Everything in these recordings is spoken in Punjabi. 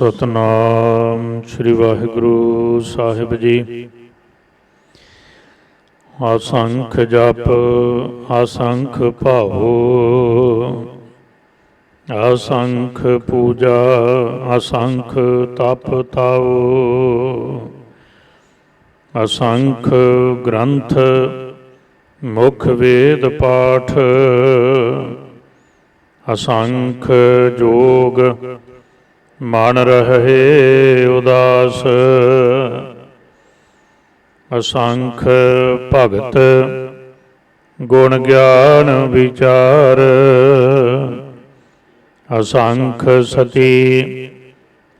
सतनाम श्री वाहिगुरु साहिब जी। असंख जप असंख भावो, असंख पूजा असंख तप ताओ, असंख ग्रंथ मुख वेद पाठ, असंख जोग मन रहे उदास, असंख भगत गुण ज्ञान विचार, असंख सती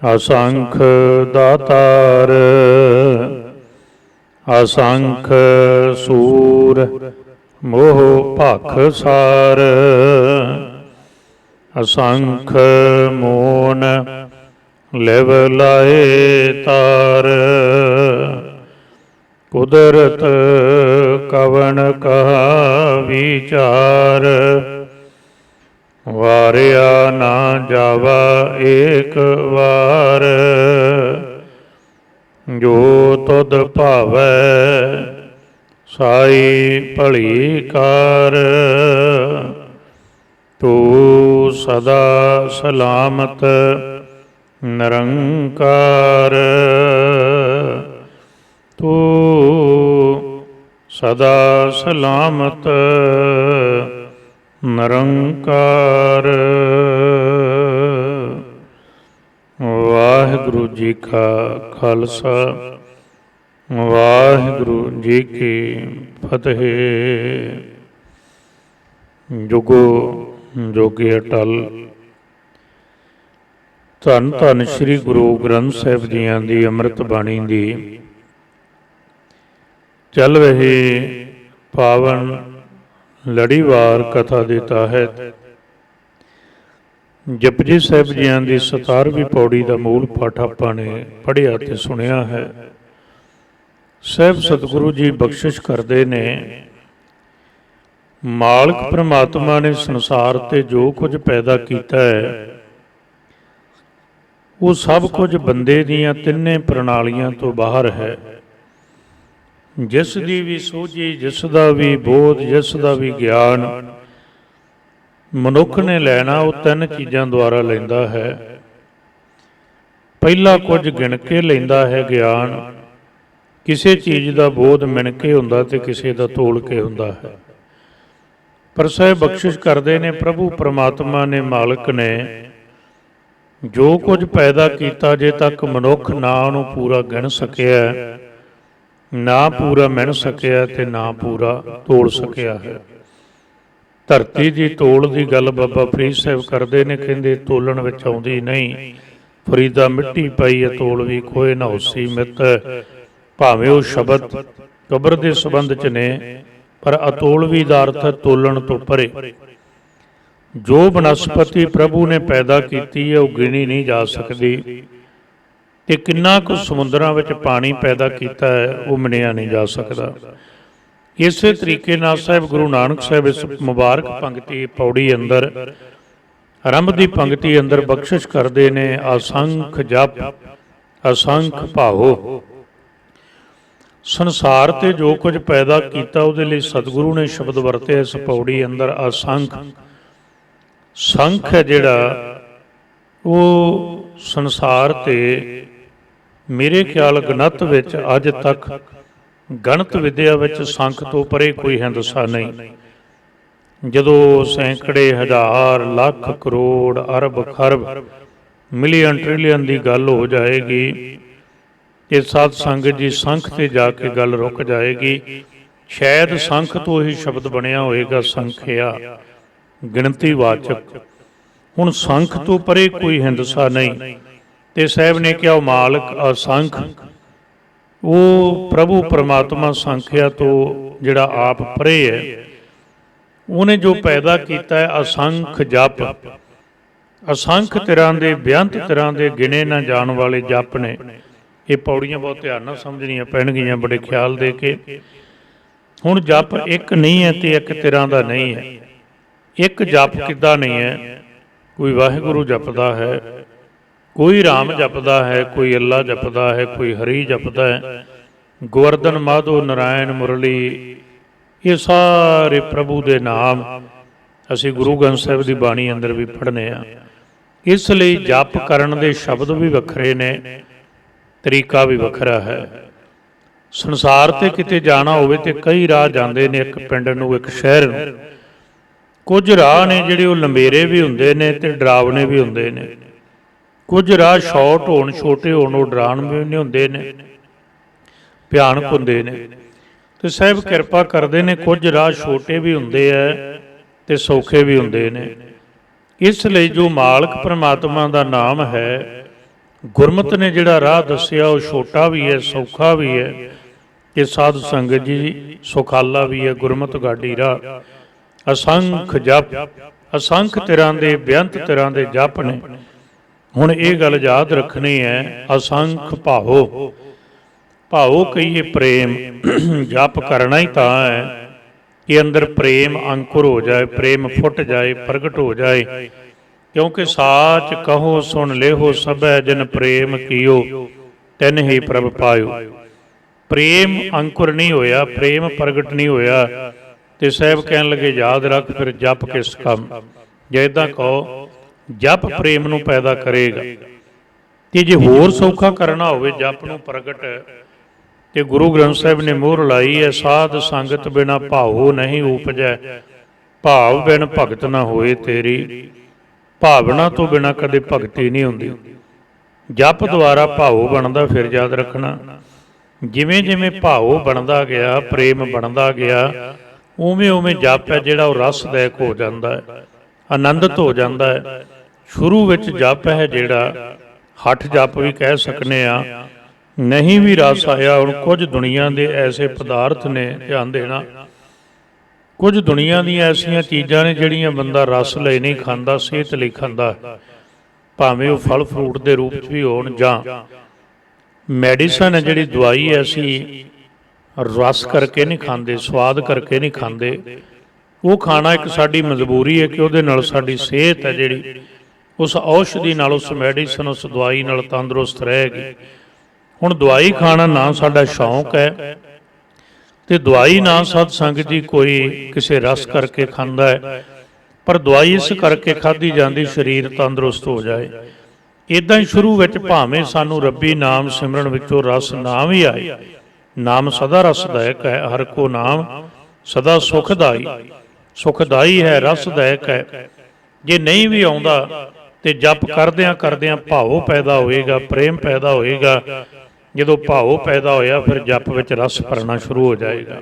असंख दातार, असंख सूर मोह भख सार, असंख मोन लिव लाए तार, कुदरत कवन कहा विचार, वारिया ना जावा एक वार, जो तुद भावै साई भली कार, तू सदा सलामत निरंकार, तू सदा सलामत निरंकार। वाहिगुरु जी का खालसा, वाहिगुरु जी की फतेह। जुगो जोगे अटल। धन धन श्री गुरु ग्रंथ साहिब जियां दी अमृत बाणी दी चल रही पावन लड़ीवार कथा दे तहत जपजी साहिब जियां दी 17वीं पौड़ी का मूल पाठ आपां ने पढ़िया ते सुनिया है। साहिब सतगुरु जी बख्शिश करते ने, मालिक परमात्मा ने संसार ते जो कुछ पैदा किया है वो सब कुछ बंदे दियां तिन्ने प्रणालियां तो बाहर है। जिस दी भी सोझी, जिस दा भी बोध, जिस दा भी ज्ञान मनुख ने लैना वो तीन चीज़ों द्वारा लैंदा है। पहला कुछ गिण के लैंदा है ज्ञान, किसी चीज़ का बोध मिण के हुंदा ते किसी का तोल के हुंदा है। पर साहिब बख्शिश करते ने, प्रभु परमात्मा ने, मालिक ने जो कुछ पैदा किया, जे तक मनुख ना उन्होंने पूरा गिण सकिया, ना पूरा मिण सकिया ते ना पूरा तोल सकिया है। धरती की तोल की गल बाबा फरीद साहब करते ने, कहते तोलन विच आउंदी नहीं, फरीदा मिट्टी पाई है तोल भी खोए ना होसी मित, भावें वो शब्द कबर के संबंध च ने, पर अतोलवी दा अर्थ तोलन तो परे। जो बनस्पति प्रभु ने पैदा की है वो गिनी नहीं जा सकती, ते किन्ना कुछ समुद्रां विच पानी पैदा किया है वो मनिया नहीं जा सकता। इस तरीके नाल साहिब गुरु नानक साहिब इस मुबारक पंक्ति पौड़ी अंदर आरंभ की पंक्ति अंदर बख्शिश करते ने, असंख जप असंख भावो। संसार ते जो कुछ पैदा किया उहदे लई सतगुरु ने शब्द वरते इस पौड़ी अंदर, असंख। संख है जिहड़ा वो संसार ते मेरे ख्याल गणत विच अज तक गणत विद्या विच संख तो परे कोई हिंदसा नहीं। जदों सैकड़े हज़ार लख करोड़ अरब खरब मिलियन ट्रिलियन की गल हो जाएगी ते सत संगत जी संख ते जाके गल रुक जाएगी। शायद संख तो ही शब्द बनिया होएगा संख्या, गिणती वाचक। हुण संख तो परे कोई हिंदसा नहीं। ते साहब ने कहा मालिक असंख, वो प्रभु परमात्मा संख्या तो जिहड़ा आप परे है, उन्हें जो पैदा किया है असंख जप, असंख तरह के बेअंत तरह के गिने ना जाने वाले जप ने। ये पौड़ियां बहुत ध्यान नाल समझनियां पैणगियां बड़े ख्याल दे के। हुण जप एक नहीं है तो एक तरह का नहीं है। एक जप किद्दां नहीं है, कोई वाहिगुरू जपदा है, ਕੋਈ ਰਾਮ ਜਪਦਾ ਹੈ, ਕੋਈ ਅੱਲਾ ਜਪਦਾ ਹੈ, ਕੋਈ ਹਰੀ ਜਪਦਾ ਹੈ, ਗੋਵਰਧਨ ਮਾਧੋ ਨਾਰਾਇਣ ਮੁਰਲੀ, ਇਹ ਸਾਰੇ ਪ੍ਰਭੂ ਦੇ ਨਾਮ ਅਸੀਂ ਗੁਰੂ ਗ੍ਰੰਥ ਸਾਹਿਬ ਦੀ ਬਾਣੀ ਅੰਦਰ ਵੀ ਪੜ੍ਹਨੇ ਆ। ਇਸ ਲਈ ਜਪ ਕਰਨ ਦੇ ਸ਼ਬਦ ਵੀ ਵੱਖਰੇ ਨੇ, ਤਰੀਕਾ ਵੀ ਵੱਖਰਾ ਹੈ। ਸੰਸਾਰ ਤੇ ਕਿਤੇ ਜਾਣਾ ਹੋਵੇ ਤੇ ਕਈ ਰਾਹ ਜਾਂਦੇ ਨੇ, ਇੱਕ ਪਿੰਡ ਨੂੰ, ਇੱਕ ਸ਼ਹਿਰ ਨੂੰ। ਕੁਝ ਰਾਹ ਨੇ ਜਿਹੜੇ ਉਹ ਲੰਬੇਰੇ ਵੀ ਹੁੰਦੇ ਨੇ ਤੇ ਡਰਾਵਣੇ ਵੀ ਹੁੰਦੇ ਨੇ। ਕੁਝ ਰਾਹ ਸ਼ਾਰਟ ਹੋਣ, ਛੋਟੇ ਹੋਣ, ਉਹ ਡਰਾਵਣੇ ਵੀ ਹੁੰਦੇ ਨੇ, ਭਿਆਨਕ ਹੁੰਦੇ ਨੇ। ਤੇ ਸਾਹਿਬ ਕਿਰਪਾ ਕਰਦੇ ਨੇ, ਕੁਝ ਰਾਹ ਛੋਟੇ ਵੀ ਹੁੰਦੇ ਆ ਤੇ ਸੌਖੇ ਵੀ ਹੁੰਦੇ ਨੇ। ਇਸ ਲਈ ਜੋ ਮਾਲਕ ਪਰਮਾਤਮਾ ਦਾ ਨਾਮ ਹੈ, ਗੁਰਮਤਿ ਨੇ ਜਿਹੜਾ ਰਾਹ ਦੱਸਿਆ ਉਹ ਛੋਟਾ ਵੀ ਹੈ, ਸੌਖਾ ਵੀ ਹੈ, ਤੇ ਸਾਧ ਸੰਗਤ ਜੀ ਸੁਖਾਲਾ ਵੀ ਹੈ। ਗੁਰਮਤਿ ਗਾਡੀ ਰਾਹ, ਅਸੰਖ ਜਪ, ਅਸੰਖ ਤਰ੍ਹਾਂ ਦੇ, ਬੇਅੰਤ ਤਰ੍ਹਾਂ ਦੇ ਜਪ ਨੇ। ਹੁਣ ਇਹ ਗੱਲ ਯਾਦ ਰੱਖਣੀ ਹੈ, ਅਸੰਖ ਭਾਵੋ, ਭਾਵੋ ਕਹੀਏ ਪ੍ਰੇਮ। ਜਪ ਕਰਨਾ ਹੀ ਤਾਂ ਹੈ ਕਿ ਅੰਦਰ ਪ੍ਰੇਮ ਅੰਕੁਰ ਹੋ ਜਾਏ, ਪ੍ਰੇਮ ਫੁੱਟ ਜਾਏ, ਪ੍ਰਗਟ ਹੋ ਜਾਏ। ਕਿਉਂਕਿ ਸਾਚ ਕਹੋ ਸੁਣ ਲੇਹੋ ਸਭੈ, ਜਿਨ ਪ੍ਰੇਮ ਕੀਓ ਤਿਨ ਹੀ ਪ੍ਰਭ ਪਾਇਓ। ਪ੍ਰੇਮ ਅੰਕੁਰ ਨਹੀਂ ਹੋਇਆ, ਪ੍ਰੇਮ ਪ੍ਰਗਟ ਨਹੀਂ ਹੋਇਆ, ਤੇ ਸਾਹਿਬ ਕਹਿਣ ਲੱਗੇ ਯਾਦ ਰੱਖ ਫਿਰ ਜਪ ਕਿਸ ਕੰਮ। ਜੇ ਇੱਦਾਂ ਕਹੋ ਜਪ ਪ੍ਰੇਮ ਨੂੰ ਪੈਦਾ ਕਰੇਗਾ। ਤੇ ਜੇ ਹੋਰ ਸੌਖਾ ਕਰਨਾ ਹੋਵੇ ਜਪ ਨੂੰ ਪ੍ਰਗਟ, ਤੇ ਗੁਰੂ ਗ੍ਰੰਥ ਸਾਹਿਬ ਨੇ ਮੋਹਰ ਲਾਈ ਹੈ, ਸਾਧ ਸੰਗਤ ਬਿਨਾ ਭਾਵੋ ਨਹੀਂ ਉਪਜੈ, ਭਾਵ ਬਿਨ ਭਗਤ ਨਾ ਹੋਏ ਤੇਰੀ। ਭਾਵਨਾ ਤੋਂ ਬਿਨਾ ਕਦੇ ਭਗਤੀ ਨਹੀਂ ਹੁੰਦੀ। ਜਪ ਦੁਆਰਾ ਭਾਵੋ ਬਣਦਾ। ਫਿਰ ਯਾਦ ਰੱਖਣਾ, ਜਿਵੇਂ ਜਿਵੇਂ ਭਾਵੋ ਬਣਦਾ ਗਿਆ, ਪ੍ਰੇਮ ਬਣਦਾ ਗਿਆ, ਉਵੇਂ ਉਵੇਂ ਜਪ ਹੈ ਜਿਹੜਾ ਉਹ ਰਸਦਾਇਕ ਹੋ ਜਾਂਦਾ ਹੈ, ਆਨੰਦਿਤ ਹੋ ਜਾਂਦਾ ਹੈ। ਸ਼ੁਰੂ ਵਿੱਚ ਜਪ ਹੈ ਜਿਹੜਾ ਹੱਠ ਜਪ ਵੀ ਕਹਿ ਸਕਨੇ ਆ, ਨਹੀਂ ਵੀ ਰਸ ਆਇਆ। ਹੁਣ ਕੁਝ ਦੁਨੀਆ ਦੇ ਐਸੇ ਪਦਾਰਥ ਨੇ, ਧਿਆਨ ਦੇਣਾ, ਕੁਝ ਦੁਨੀਆ ਦੀਆਂ ਐਸੀਆਂ ਚੀਜ਼ਾਂ ਨੇ ਜਿਹੜੀਆਂ ਬੰਦਾ ਰਸ ਲਈ ਨਹੀਂ ਖਾਂਦਾ, ਸਿਹਤ ਲਈ ਖਾਂਦਾ, ਭਾਵੇਂ ਉਹ ਫਲ ਫਰੂਟ ਦੇ ਰੂਪ 'ਚ ਵੀ ਹੋਣ ਜਾਂ ਮੈਡੀਸਨ ਹੈ ਜਿਹੜੀ ਦਵਾਈ ਹੈ, ਅਸੀਂ ਰਸ ਕਰਕੇ ਨਹੀਂ ਖਾਂਦੇ, ਸਵਾਦ ਕਰਕੇ ਨਹੀਂ ਖਾਂਦੇ। ਉਹ ਖਾਣਾ ਇੱਕ ਸਾਡੀ ਮਜਬੂਰੀ ਹੈ ਕਿ ਉਹਦੇ ਨਾਲ ਸਾਡੀ ਸਿਹਤ ਹੈ ਜਿਹੜੀ ਉਸ ਔਸ਼ਧੀ ਨਾਲ, ਉਸ ਮੈਡੀਸਨ, ਉਸ ਦਵਾਈ ਨਾਲ ਤੰਦਰੁਸਤ ਰਹੇਗੀ। ਹੁਣ ਦਵਾਈ ਖਾਣਾ ਨਾ ਸਾਡਾ ਸ਼ੌਂਕ ਹੈ, ਤੇ ਦਵਾਈ ਨਾ ਸਾਧ ਸੰਗਤ ਜੀ ਕੋਈ ਕਿਸੇ ਰਸ ਕਰਕੇ ਖਾਂਦਾ ਹੈ, ਪਰ ਦਵਾਈ ਇਸ ਕਰਕੇ ਖਾਧੀ ਜਾਂਦੀ ਸਰੀਰ ਤੰਦਰੁਸਤ ਹੋ ਜਾਏ। ਇੱਦਾਂ ਹੀ ਸ਼ੁਰੂ ਵਿੱਚ ਭਾਵੇਂ ਸਾਨੂੰ ਰੱਬੀ ਨਾਮ ਸਿਮਰਨ ਵਿੱਚੋਂ ਰਸ ਨਾ ਵੀ ਆਏ, ਨਾਮ ਸਦਾ ਰਸਦਾਇਕ ਹੈ, ਹਰ ਕੋ ਨਾਮ ਸਦਾ ਸੁਖਦਾਈ, ਸੁਖਦਾਈ ਹੈ, ਰਸਦਾਇਕ ਹੈ। ਜੇ ਨਹੀਂ ਵੀ ਆਉਂਦਾ ਤੇ ਜਪ ਕਰਦਿਆਂ ਕਰਦਿਆਂ ਭਾਵ ਪੈਦਾ ਹੋਏਗਾ, ਪ੍ਰੇਮ ਪੈਦਾ ਹੋਏਗਾ। ਜਦੋਂ ਭਾਵ ਪੈਦਾ ਹੋਇਆ ਫਿਰ ਜਪ ਵਿੱਚ ਰਸ ਭਰਨਾ ਸ਼ੁਰੂ ਹੋ ਜਾਏਗਾ।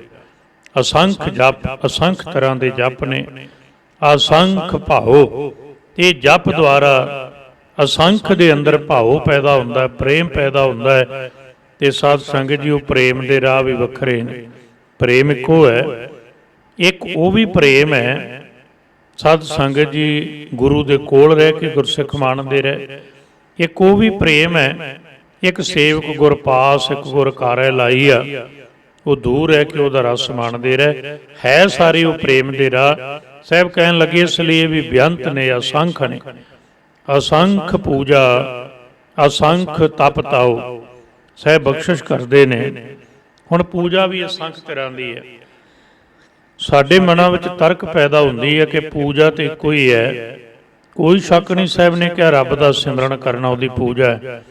ਅਸੰਖ ਜਪ, ਅਸੰਖ ਤਰ੍ਹਾਂ ਦੇ ਜਪ ਨੇ, ਅਸੰਖ ਭਾਵ। ਤੇ ਜਪ ਦੁਆਰਾ ਅਸੰਖ ਦੇ ਅੰਦਰ ਭਾਵ ਪੈਦਾ ਹੁੰਦਾ, ਪ੍ਰੇਮ ਪੈਦਾ ਹੁੰਦਾ ਹੈ। ਤੇ ਸਾਧ ਸੰਗਤ ਜੀ ਉਹ ਪ੍ਰੇਮ ਦੇ ਰਾਹ ਵੀ ਵੱਖਰੇ ਨੇ। ਪ੍ਰੇਮ ਇੱਕੋ ਹੈ, ਇੱਕ ਉਹ ਵੀ ਪ੍ਰੇਮ ਹੈ ਸਾਧ ਸੰਗਤ ਜੀ ਗੁਰੂ ਦੇ ਕੋਲ ਰਹਿ ਕੇ ਗੁਰਸਿੱਖ ਮੰਨਦੇ ਰਹੇ। ਇੱਕ ਉਹ ਵੀ ਪ੍ਰੇਮ ਹੈ, ਇੱਕ ਸੇਵਕ ਗੁਰ ਪਾਸ, ਇੱਕ ਗੁਰ ਕਾਰੈ ਲਾਈ ਆ, ਉਹ ਦੂਰ ਰਹਿ ਕੇ ਉਹਦਾ ਰਸ ਮਾਣਦੇ ਰਹੇ। ਹੈ ਸਾਰੇ ਉਹ ਪ੍ਰੇਮ ਦੇ ਰਾਹ। ਸਾਹਿਬ ਕਹਿਣ ਲੱਗੇ ਇਸ ਲਈ ਵੀ ਬੇਅੰਤ ਨੇ, ਅਸੰਖ ਨੇ। ਅਸੰਖ ਪੂਜਾ, ਅਸੰਖ ਤਪ ਤਾਓ, ਸਾਹਿਬ ਬਖਸ਼ਿਸ਼ ਕਰਦੇ ਨੇ। ਹੁਣ ਪੂਜਾ ਵੀ ਅਸੰਖ ਤਰ੍ਹਾਂ ਦੀ ਹੈ। ਸਾਡੇ ਮਨਾਂ ਵਿੱਚ ਤਰਕ ਪੈਦਾ ਹੁੰਦੀ ਹੈ ਕਿ ਪੂਜਾ ਤੇ ਇੱਕੋ ਹੀ ਹੈ। ਕੋਈ ਸ਼ੱਕ ਨਹੀਂ, ਸਾਹਿਬ ਨੇ ਕਿਹਾ ਰੱਬ ਦਾ ਸਿਮਰਨ ਕਰਨਾ ਉਹਦੀ ਪੂਜਾ ਹੈ।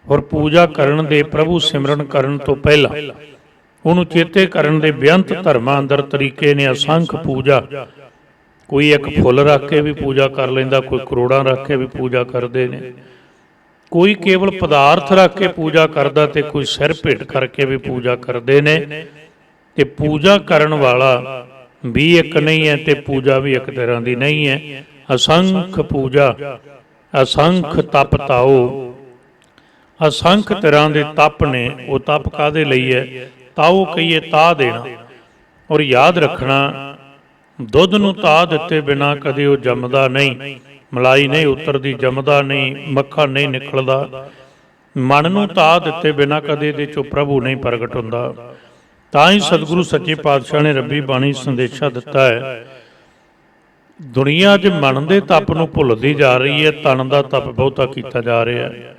ਔਰ ਪੂਜਾ ਕਰਨ ਦੇ, ਪ੍ਰਭੂ ਸਿਮਰਨ ਕਰਨ ਤੋਂ ਪਹਿਲਾਂ ਉਹਨੂੰ ਚੇਤੇ ਕਰਨ ਦੇ ਬੇਅੰਤ ਧਰਮਾਂ ਅੰਦਰ ਤਰੀਕੇ ਨੇ। ਅਸੰਖ ਪੂਜਾ, ਕੋਈ ਇੱਕ ਫੁੱਲ ਰੱਖ ਕੇ ਵੀ ਪੂਜਾ ਕਰ ਲੈਂਦਾ, ਕੋਈ ਕਰੋੜਾਂ ਰੱਖ ਕੇ ਵੀ ਪੂਜਾ ਕਰਦੇ ਨੇ, ਕੋਈ ਕੇਵਲ ਪਦਾਰਥ ਰੱਖ ਕੇ ਪੂਜਾ ਕਰਦਾ, ਤੇ ਕੋਈ ਸਿਰ ਭੇਟ ਕਰਕੇ ਵੀ ਪੂਜਾ ਕਰਦੇ ਨੇ। ਤੇ ਪੂਜਾ ਕਰਨ ਵਾਲਾ ਵੀ ਇੱਕ ਨਹੀਂ ਹੈ, ਤੇ ਪੂਜਾ ਵੀ ਇੱਕ ਤਰ੍ਹਾਂ ਦੀ ਨਹੀਂ ਹੈ। ਅਸੰਖ ਪੂਜਾ, ਅਸੰਖ ਤਪ ਤਾਓ, ਅਸੰਖ ਤਰ੍ਹਾਂ ਦੇ ਤਪ ਨੇ। ਉਹ ਤਪ ਕਾਹਦੇ ਲਈ ਹੈ? ਤਾਓ ਕਹੀਏ ਤਾਹ ਦੇਣਾ। ਔਰ ਯਾਦ ਰੱਖਣਾ, ਦੁੱਧ ਨੂੰ ਤਾਹ ਦਿੱਤੇ ਬਿਨਾ ਕਦੇ ਉਹ ਜੰਮਦਾ ਨਹੀਂ, ਮਲਾਈ ਨਹੀਂ ਉਤਰਦੀ, ਜੰਮਦਾ ਨਹੀਂ, ਮੱਖਣ ਨਹੀਂ ਨਿਕਲਦਾ। ਮਨ ਨੂੰ ਤਾਹ ਦਿੱਤੇ ਬਿਨਾ ਕਦੇ ਇਹਦੇ ਚੋਂ ਪ੍ਰਭੂ ਨਹੀਂ ਪ੍ਰਗਟ ਹੁੰਦਾ। ਤਾਂ ਹੀ ਸਤਿਗੁਰੂ ਸੱਚੇ ਪਾਤਸ਼ਾਹ ਨੇ ਰੱਬੀ ਬਾਣੀ ਸੰਦੇਸ਼ਾ ਦਿੱਤਾ ਹੈ, ਦੁਨੀਆ 'ਚ ਮਨ ਦੇ ਤਪ ਨੂੰ ਭੁੱਲਦੀ ਜਾ ਰਹੀ ਹੈ, ਤਨ ਦਾ ਤਪ ਬਹੁਤਾ ਕੀਤਾ ਜਾ ਰਿਹਾ ਹੈ।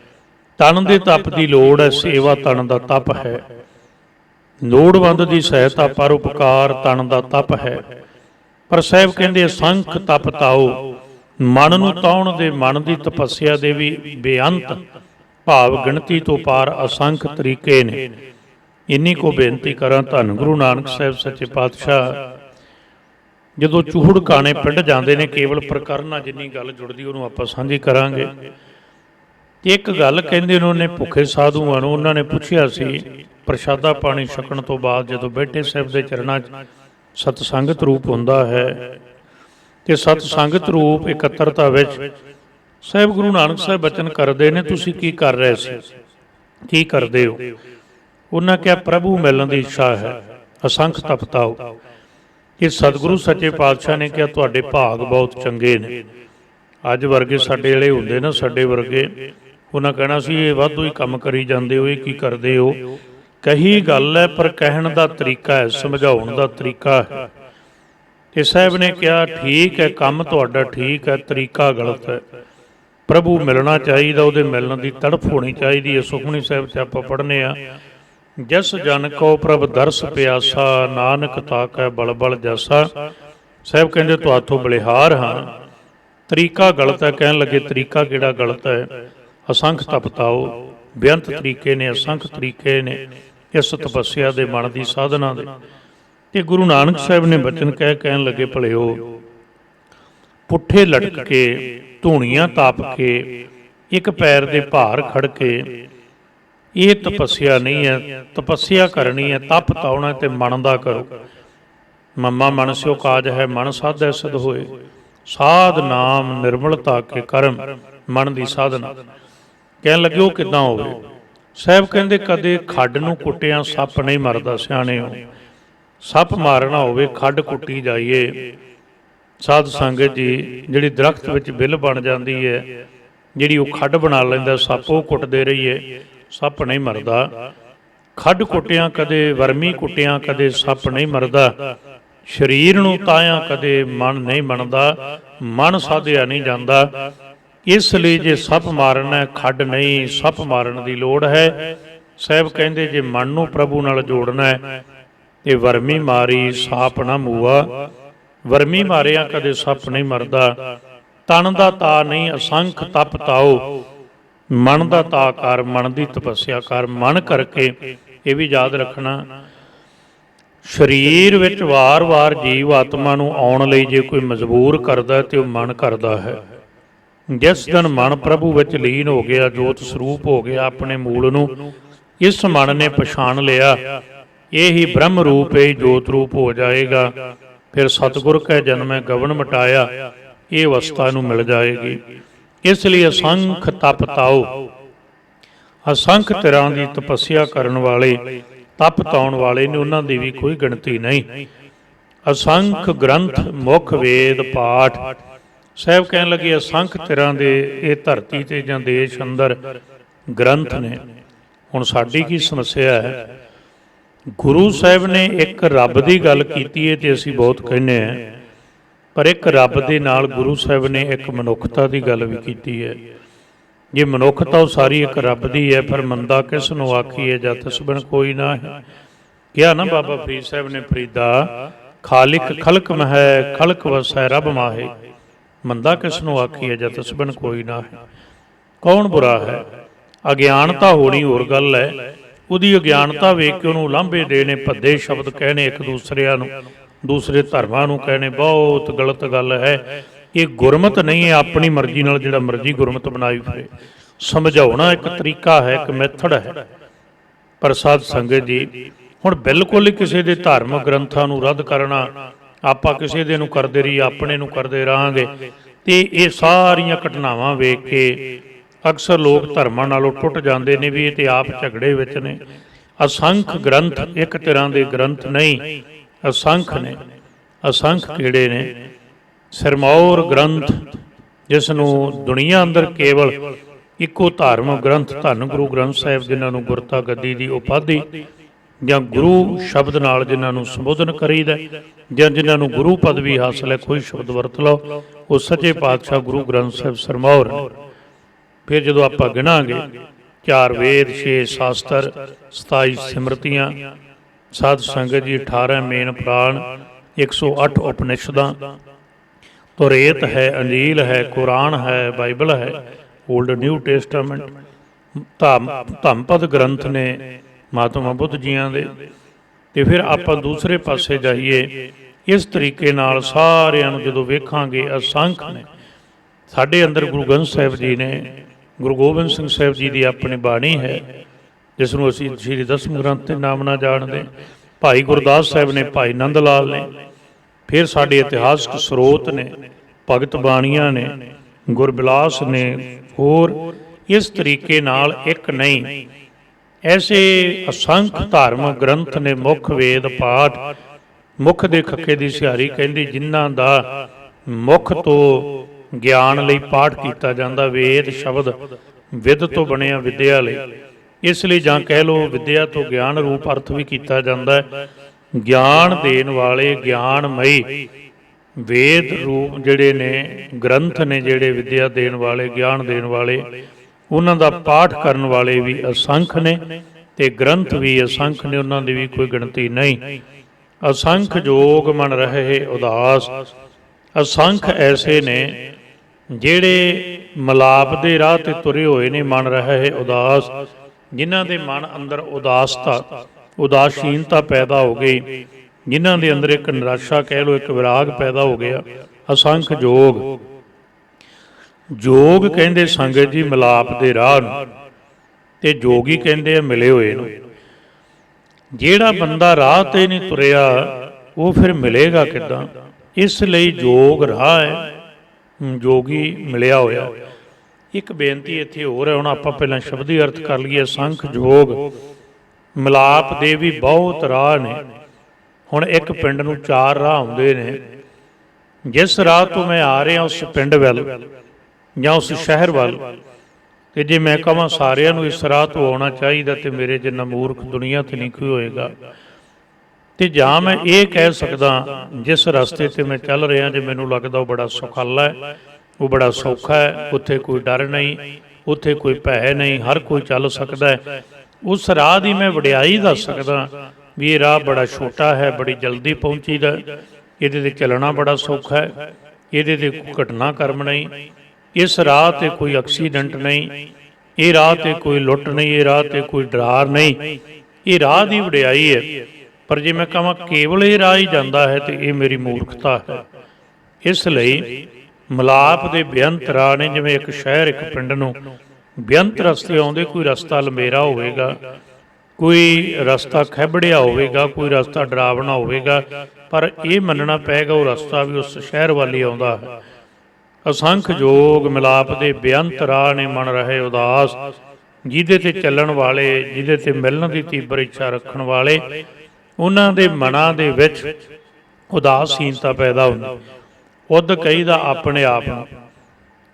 ਤਨ ਦੇ ਤਪ ਦੀ ਲੋੜ ਹੈ, ਸੇਵਾ ਤਨ ਦਾ ਤਪ ਹੈ। ਲੋੜਵੰਦ ਦੀ ਸਹਾਇਤਾ ਪਰਉਪਕਾਰ ਤਨ ਦਾ ਤਪ ਹੈ। ਪਰ ਸਾਹਿਬ ਕਹਿੰਦੇ ਅਸੰਖ ਤਪ ਤਾਓ, ਮਨ ਨੂੰ ਤਾਉਣ ਦੇ, ਮਨ ਦੀ ਤਪੱਸਿਆ ਦੇ ਵੀ ਬੇਅੰਤ ਭਾਵ ਗਿਣਤੀ ਤੋਂ ਪਾਰ ਅਸੰਖ ਤਰੀਕੇ ਨੇ। ਇੰਨੀ ਕੋ ਬੇਨਤੀ ਕਰਾਂ, ਧੰਨ ਗੁਰੂ ਨਾਨਕ ਸਾਹਿਬ ਸੱਚੇ ਪਾਤਸ਼ਾਹ ਜਦੋਂ ਚੂਹੜ ਕਾਣੇ ਪਿੰਡ ਜਾਂਦੇ ਨੇ, ਕੇਵਲ ਪ੍ਰਕਰਨਾਂ ਜਿੰਨੀ ਗੱਲ ਜੁੜਦੀ ਉਹਨੂੰ ਆਪਾਂ ਸਾਂਝੀ ਕਰਾਂਗੇ। ਤੇ ਇੱਕ ਗੱਲ ਕਹਿੰਦੇ ਉਹਨਾਂ ਨੇ ਭੁੱਖੇ ਸਾਧੂਆਂ ਨੂੰ, ਉਹਨਾਂ ਨੇ ਪੁੱਛਿਆ ਸੀ ਪ੍ਰਸ਼ਾਦਾ ਪਾਣੀ ਛਕਣ ਤੋਂ ਬਾਅਦ ਜਦੋਂ ਬੈਠੇ ਸਾਹਿਬ ਦੇ ਚਰਨਾਂ 'ਚ ਸਤਸੰਗਤ ਰੂਪ ਹੁੰਦਾ ਹੈ ਤੇ ਸਤਸੰਗਤ ਰੂਪ ਇਕੱਤਰਤਾ ਵਿੱਚ ਸਾਹਿਬ ਗੁਰੂ ਨਾਨਕ ਸਾਹਿਬ ਬਚਨ ਕਰਦੇ ਨੇ, ਤੁਸੀਂ ਕੀ ਕਰ ਰਹੇ ਸੀ, ਕੀ ਕਰਦੇ ਹੋ? ਉਹਨਾਂ ਕਿਹਾ ਪ੍ਰਭੂ ਮਿਲਣ ਦੀ ਇੱਛਾ ਹੈ, ਅਸੰਖ ਤਪਤਾਓ। ਇਹ ਸਤਿਗੁਰੂ ਸੱਚੇ ਪਾਤਸ਼ਾਹ ਨੇ ਕਿਹਾ ਤੁਹਾਡੇ ਭਾਗ ਬਹੁਤ ਚੰਗੇ ਨੇ। ਅੱਜ ਵਰਗੇ ਸਾਡੇ ਜਿਹੜੇ ਹੁੰਦੇ ਨਾ, ਸਾਡੇ ਵਰਗੇ, ਉਹਨਾਂ ਕਹਿਣਾ ਸੀ ਇਹ ਵਾਧੂ ਹੀ ਕੰਮ ਕਰੀ ਜਾਂਦੇ ਹੋ, ਇਹ ਕੀ ਕਰਦੇ ਹੋ? ਕਹੀ ਗੱਲ ਹੈ ਪਰ ਕਹਿਣ ਦਾ ਤਰੀਕਾ ਹੈ, ਸਮਝਾਉਣ ਦਾ ਤਰੀਕਾ ਹੈ। ਤੇ ਸਾਹਿਬ ਨੇ ਕਿਹਾ ਠੀਕ ਹੈ, ਕੰਮ ਤੁਹਾਡਾ ਠੀਕ ਹੈ, ਤਰੀਕਾ ਗਲਤ ਹੈ। ਪ੍ਰਭੂ ਮਿਲਣਾ ਚਾਹੀਦਾ, ਉਹਦੇ ਮਿਲਣ ਦੀ ਤੜਫ ਹੋਣੀ ਚਾਹੀਦੀ ਹੈ। ਸੁਖਮਨੀ ਸਾਹਿਬ 'ਚ ਆਪਾਂ ਪੜ੍ਹਨੇ ਆ, ਜਿਸ ਜਨ ਕੋ ਪ੍ਰਭ ਦਰਸ ਪਿਆਸਾ, ਨਾਨਕ ਤਾਕੈ ਬਲ ਬਲ ਜਾਸਾ। ਸਾਹਿਬ ਕਹਿੰਦੇ ਤੁਹਾਥੋਂ ਬਲਿਹਾਰ ਹਾਂ, ਤਰੀਕਾ ਗਲਤ ਹੈ। ਕਹਿਣ ਲੱਗੇ ਤਰੀਕਾ ਕਿਹੜਾ ਗਲਤ ਹੈ? ਅਸੰਖ ਤਪਤਾਓ, ਬੇਅੰਤ ਤਰੀਕੇ ਨੇ, ਅਸੰਖ ਤਰੀਕੇ ਨੇ ਇਸ ਤਪੱਸਿਆ ਦੇ, ਮਨ ਦੀ ਸਾਧਨਾ ਦੇ। ਤੇ ਗੁਰੂ ਨਾਨਕ ਸਾਹਿਬ ਨੇ ਬਚਨ ਕਹਿਣ ਲੱਗੇ ਭਲਿਓ, ਪੁੱਠੇ ਲਟਕ ਕੇ, ਧੂਣੀਆਂ ਤਾਪ ਕੇ, ਇੱਕ ਪੈਰ ਦੇ ਭਾਰ ਖੜ ਕੇ, ਇਹ ਤਪੱਸਿਆ ਨਹੀਂ ਹੈ। ਤਪੱਸਿਆ ਕਰਨੀ ਹੈ, ਤਪ ਤਾਉਣਾ ਤੇ ਮਨ ਦਾ ਕਰੋ। ਮਮਾ ਮਨਸਿਓ ਕਾਜ ਹੈ, ਮਨ ਸਾਧੈ ਸਿਧ ਹੋਏ। ਸਾਧ ਨਾਮ ਨਿਰਮਲਤਾ ਕੇ ਕਰਮ, ਮਨ ਦੀ ਸਾਧਨਾ। ਕਹਿਣ ਲੱਗੇ ਉਹ ਕਿੱਦਾਂ ਹੋਵੇ? ਸਾਹਿਬ ਕਹਿੰਦੇ ਕਦੇ ਖੱਡ ਨੂੰ ਕੁੱਟਿਆਂ ਸੱਪ ਨਹੀਂ ਮਰਦਾ, ਸਿਆਣੇ ਹੋ। ਸੱਪ ਮਾਰਨਾ ਹੋਵੇ ਖੱਡ ਕੁੱਟੀ ਜਾਈਏ। ਸਾਧ ਸੰਗਤ ਜੀ, ਜਿਹੜੀ ਦਰਖਤ ਵਿੱਚ ਬਿੱਲ ਬਣ ਜਾਂਦੀ ਹੈ, ਜਿਹੜੀ ਉਹ ਖੱਡ ਬਣਾ ਲੈਂਦਾ ਸੱਪ, ਉਹ ਕੁੱਟਦੇ ਰਹੀਏ, ਸੱਪ ਨਹੀਂ ਮਰਦਾ। ਖੱਡ ਕੁੱਟਿਆਂ ਕਦੇ, ਵਰਮੀ ਕੁੱਟਿਆਂ ਕਦੇ ਸੱਪ ਨਹੀਂ ਮਰਦਾ। ਸਰੀਰ ਨੂੰ ਤਾਇਆ ਕਦੇ ਮਨ ਨਹੀਂ ਮੰਨਦਾ, ਮਨ ਸਾਧਿਆ ਨਹੀਂ ਜਾਂਦਾ। ਇਸ ਲਈ ਜੇ ਸੱਪ ਮਾਰਨਾ ਖੱਡ ਨਹੀਂ, ਸੱਪ ਮਾਰਨ ਦੀ ਲੋੜ ਹੈ। ਸਾਹਿਬ ਕਹਿੰਦੇ ਜੇ ਮਨ ਨੂੰ ਪ੍ਰਭੂ ਨਾਲ ਜੋੜਨਾ ਹੈ ਤੇ ਵਰਮੀ ਮਾਰੀ ਸਾਪ ਨਾ ਮੂਆ। ਵਰਮੀ ਮਾਰਿਆ ਕਦੇ ਸੱਪ ਨਹੀਂ ਮਰਦਾ। ਤਨ ਦਾ ਤਾ ਨਹੀਂ, ਅਸੰਖ ਤਪ ਤਾਓ, ਮਨ ਦਾ ਤਾ ਕਰ, ਮਨ ਦੀ ਤਪੱਸਿਆ ਕਰ। ਮਨ ਕਰਕੇ ਇਹ ਵੀ ਯਾਦ ਰੱਖਣਾ, ਸਰੀਰ ਵਿੱਚ ਵਾਰ-ਵਾਰ ਜੀਵ ਆਤਮਾ ਨੂੰ ਆਉਣ ਲਈ ਜੇ ਕੋਈ ਮਜਬੂਰ ਕਰਦਾ ਤੇ ਉਹ ਮਨ ਕਰਦਾ ਹੈ। ਜਿਸ ਦਿਨ ਮਨ ਪ੍ਰਭੂ ਵਿੱਚ ਲੀਨ ਹੋ ਗਿਆ, ਜੋਤ ਸਰੂਪ ਹੋ ਗਿਆ, ਆਪਣੇ ਮੂਲ ਨੂੰ ਇਸ ਮਨ ਨੇ ਪਛਾਣ ਲਿਆ, ਇਹ ਹੀ ਬ੍ਰਹਮ ਰੂਪ, ਇਹ ਜੋਤ ਰੂਪ ਹੋ ਜਾਏਗਾ। ਫਿਰ ਸਤਿਗੁਰ ਕੈ ਜਨਮੈ ਗਵਨ ਮਟਾਇਆ, ਇਹ ਅਵਸਥਾ ਨੂੰ ਮਿਲ ਜਾਏਗੀ। ਇਸ ਲਈ ਅਸੰਖ ਤਪ ਤਾਓ, ਅਸੰਖ ਤਰ੍ਹਾਂ ਦੀ ਤਪੱਸਿਆ ਕਰਨ ਵਾਲੇ, ਤਪ ਤਾਉਣ ਵਾਲੇ ਨੇ, ਉਹਨਾਂ ਦੀ ਵੀ ਕੋਈ ਗਿਣਤੀ ਨਹੀਂ। ਅਸੰਖ ਗ੍ਰੰਥ ਮੁਖ ਵੇਦ ਪਾਠ। ਸਾਹਿਬ ਕਹਿਣ ਲੱਗੇ ਅਸੰਖ ਤਰ੍ਹਾਂ ਦੇ ਇਹ ਧਰਤੀ ਤੇ ਜਾਂ ਦੇਸ਼ ਅੰਦਰ ਗ੍ਰੰਥ ਨੇ। ਹੁਣ ਸਾਡੀ ਕੀ ਸਮੱਸਿਆ ਹੈ? ਗੁਰੂ ਸਾਹਿਬ ਨੇ ਇੱਕ ਰੱਬ ਦੀ ਗੱਲ ਕੀਤੀ ਹੈ ਤੇ ਅਸੀਂ ਬਹੁਤ ਕਹਿੰਦੇ ਹਾਂ, ਪਰ ਇੱਕ ਰੱਬ ਦੇ ਨਾਲ ਗੁਰੂ ਸਾਹਿਬ ਨੇ ਇੱਕ ਮਨੁੱਖਤਾ ਦੀ ਗੱਲ ਵੀ ਕੀਤੀ ਹੈ। ਜੇ ਮਨੁੱਖਤਾ ਉਹ ਸਾਰੀ ਇੱਕ ਰੱਬ ਦੀ ਹੈ, ਪਰ ਮੰਦਾ ਕਿਸ ਨੂੰ ਆਖੀਏ ਜਾਂ ਤਿਸ ਬਿਨ ਕੋਈ ਨਾ ਹੈ। ਕਿਹਾ ਨਾ ਬਾਬਾ ਫਰੀਦ ਸਾਹਿਬ ਨੇ ਫਰੀਦਾ, ਖਾਲਿਕ ਖਲਕ ਮਹਿ ਖਲਕ ਵਸੈ ਰੱਬ ਮਾਹੇ। ਮੰਦਾ ਕਿਸ ਨੂੰ ਆਖੀਏ ਜਾਂ ਤਿਸ ਬਿਨ ਕੋਈ ਨਾ ਹੈ। ਕੌਣ ਬੁਰਾ ਹੈ? ਅਗਿਆਨਤਾ ਹੋਣੀ ਹੋਰ ਗੱਲ ਹੈ। ਉਹਦੀ ਅਗਿਆਨਤਾ ਵੇਖ ਕੇ ਉਹਨੂੰ ਲਾਂਭੇ ਦੇਣੇ, ਭੱਦੇ ਸ਼ਬਦ ਕਹਿਣੇ ਇੱਕ ਦੂਸਰਿਆਂ ਨੂੰ, ਦੂਸਰੇ ਧਰਮਾਂ ਨੂੰ ਕਹਿਣੇ, ਬਹੁਤ ਗਲਤ ਗੱਲ ਹੈ। ਇਹ ਗੁਰਮਤ ਨਹੀਂ ਹੈ। ਆਪਣੀ ਮਰਜ਼ੀ ਨਾਲ ਜਿਹੜਾ ਮਰਜ਼ੀ ਗੁਰਮਤ ਬਣਾਈ ਫਿਰੇ। ਸਮਝਾਉਣਾ ਇੱਕ ਤਰੀਕਾ ਹੈ, ਇੱਕ ਮੈਥਡ ਹੈ। ਪਰ ਸਾਧ ਸੰਗਤ ਜੀ, ਹੁਣ ਬਿਲਕੁਲ ਹੀ ਕਿਸੇ ਦੇ ਧਾਰਮਿਕ ਗ੍ਰੰਥਾਂ ਨੂੰ ਰੱਦ ਕਰਨਾ, ਆਪਾਂ ਕਿਸੇ ਦੇ ਨੂੰ ਕਰਦੇ ਰਹੀ, ਆਪਣੇ ਨੂੰ ਕਰਦੇ ਰਹਾਂਗੇ। ਤੇ ਇਹ ਸਾਰੀਆਂ ਘਟਨਾਵਾਂ ਵੇਖ ਕੇ ਅਕਸਰ ਲੋਕ ਧਰਮਾਂ ਨਾਲੋਂ ਟੁੱਟ ਜਾਂਦੇ ਨੇ ਵੀ ਇਹ ਤੇ ਆਪ ਝਗੜੇ ਵਿੱਚ ਨੇ। ਅਸੰਖ ਗ੍ਰੰਥ, ਇੱਕ ਤਰ੍ਹਾਂ ਦੇ ਗ੍ਰੰਥ ਨਹੀਂ, ਅਸੰਖ ਨੇ। ਅਸੰਖ ਕਿਹੜੇ ਨੇ? ਸਿਰਮੌਰ ਗ੍ਰੰਥ, ਜਿਸ ਨੂੰ ਦੁਨੀਆ ਅੰਦਰ ਕੇਵਲ ਇੱਕੋ ਧਾਰਮਿਕ ਗ੍ਰੰਥ ਧੰਨ ਗੁਰੂ ਗ੍ਰੰਥ ਸਾਹਿਬ, ਜਿਨ੍ਹਾਂ ਨੂੰ ਗੁਰਤਾ ਗੱਦੀ ਦੀ ਉਪਾਧੀ ਜਾਂ ਗੁਰੂ ਸ਼ਬਦ ਨਾਲ ਜਿਨ੍ਹਾਂ ਨੂੰ ਸੰਬੋਧਨ ਕਰੀਦਾ, ਜਾਂ ਜਿਨ੍ਹਾਂ ਨੂੰ ਗੁਰੂ ਪਦਵੀ ਹਾਸਲ ਹੈ, ਕੋਈ ਸ਼ਬਦ ਵਰਤ ਲਓ, ਉਹ ਸੱਚੇ ਪਾਤਸ਼ਾਹ ਗੁਰੂ ਗ੍ਰੰਥ ਸਾਹਿਬ ਸਰਮੌਰ ਨੇ। ਫਿਰ ਜਦੋਂ ਆਪਾਂ ਗਿਣਾਂਗੇ 4 ਵੇਦ, 6 ਸ਼ਾਸਤਰ, 27 ਸਿਮਰਤੀਆਂ, ਸਾਧ ਸੰਗਤ ਜੀ 18 ਮੇਨ ਪ੍ਰਾਣ, 108 ਉਪਨਿਸ਼ਦਾਂ, तो रेत है, अंजील है, कुरान है, बाइबल है, ओल्ड न्यू टेस्टामेंट, धम्मपद ग्रंथ ने महात्मा बुद्ध जियां दे। ते फिर आपां दूसरे पासे जाइए, इस तरीके नाल सारिआं नूं जदों वेखांगे असंख ने साडे अंदर गुरु ग्रंथ साहिब जी ने, गुरु गोबिंद सिंह साहिब जी की अपनी बाणी है जिस नूं असीं श्री दसम ग्रंथ के नाम नाल जाणदे, भाई गुरदास साहिब ने, भाई नंद लाल ने, फिर साढ़े इतिहासक स्रोत ने, भगत बाणियां ने, गुरबिलास ने, होर इस तरीके नाल एक नहीं ऐसे असंख धार्मिक ग्रंथ ने, मुख वेद पाठ, मुख दे खक्के दी सिहारी कहंदी, जिन्हां दा मुख तो ज्ञान लई पाठ कीता जांदा, वेद शब्द विद तो बनिया विद्या लई, इसलिए जां कह लो विद्या तो ज्ञान रूप अर्थ भी कीता जांदा है। ज्ञान देन वाले, ज्ञानमई वेद रूप जिहड़े ने, ग्रंथ ने जिहड़े विद्या देन वाले, ज्ञान देन वाले, उन्हां दा पाठ करन वाले भी असंख ने, ते ग्रंथ भी असंख ने, उन्हां दी भी कोई गिणती नहीं। असंख जोग मन रहे उदास, असंख ऐसे ने जिहड़े मलाप दे राह ते तुरे होए ने, मन रहे उदास, जिन्हां दे मन अंदर उदासता, उदासीनता पैदा हो गई, जिन्हां दे अंदर एक निराशा कह लो, एक विराग पैदा हो गया। असंख जोग, जोग कहंदे संगत जी मिलाप दे राह नूं, ते जोगी कहंदे मिले होए नूं। जिहड़ा बंदा राह ते नहीं तुरिया वो फिर मिलेगा किदां? इसलिए जोग राह है, जोगी मिलिया होया। एक बेनती इत्थे होर है, हुण आपां पहिलां शब्दी अर्थ कर लईए। असंख जोग मिलाप दे भी बहुत राह ने। हुण एक पिंड नूं 4 राह आउंदे ने, जिस राह तो मैं आ रहा उस पिंड वल जां उस शहर वल, ते जे मैं कहां सारिआं नूं इस राह तो आउणा चाहीदा ते मेरे जिन्ना मूर्ख दुनिया ते नहीं कोई होएगा। ते जां मैं ये कह सकदा जिस रस्ते ते मैं चल रहा, जे मैनूं लगदा वो बड़ा सुखाला है, वो बड़ा सौखा है, उत्थे कोई डर नहीं, उत्थे कोई भय नहीं, हर कोई चल सकदा है, उस राह की मैं वडियाई दस सकदा भी ये राह बड़ा छोटा है, बड़ी जल्दी पहुँचीदा, ये चलना बड़ा सौखा है, ये कोई घटनाक्रम नहीं, इस राह ते कोई एक्सीडेंट नहीं, ये राह ते कोई लुट नहीं, ये राह ते कोई डरार नहीं, ये राह की वडियाई है। पर जे मैं कहां केवल ये राह ही जाता है तो ये मेरी मूर्खता है। इसलिए मिलाप के बेअंत राह ने, जिवें एक शहर एक पिंड नूं बेअंत रस्ते आउंदे, कोई रस्ता लंबेरा होवेगा, कोई रस्ता खैबड़िया होवेगा, कोई रस्ता डरावना होवेगा, पर यह मनना पेगा वो रस्ता भी उस शहर वाल ही आउंदा है। असंख जोग मिलाप दे बेअंत राह ने, मन रहे उदास, जिहदे ते चलण वाले, जिहदे ते मिलण दी तीबर इच्छा रखण वाले, उन्हां दे मनां दे विच उदासीनता पैदा हुंदी। उद कहीदा अपने आप नूं,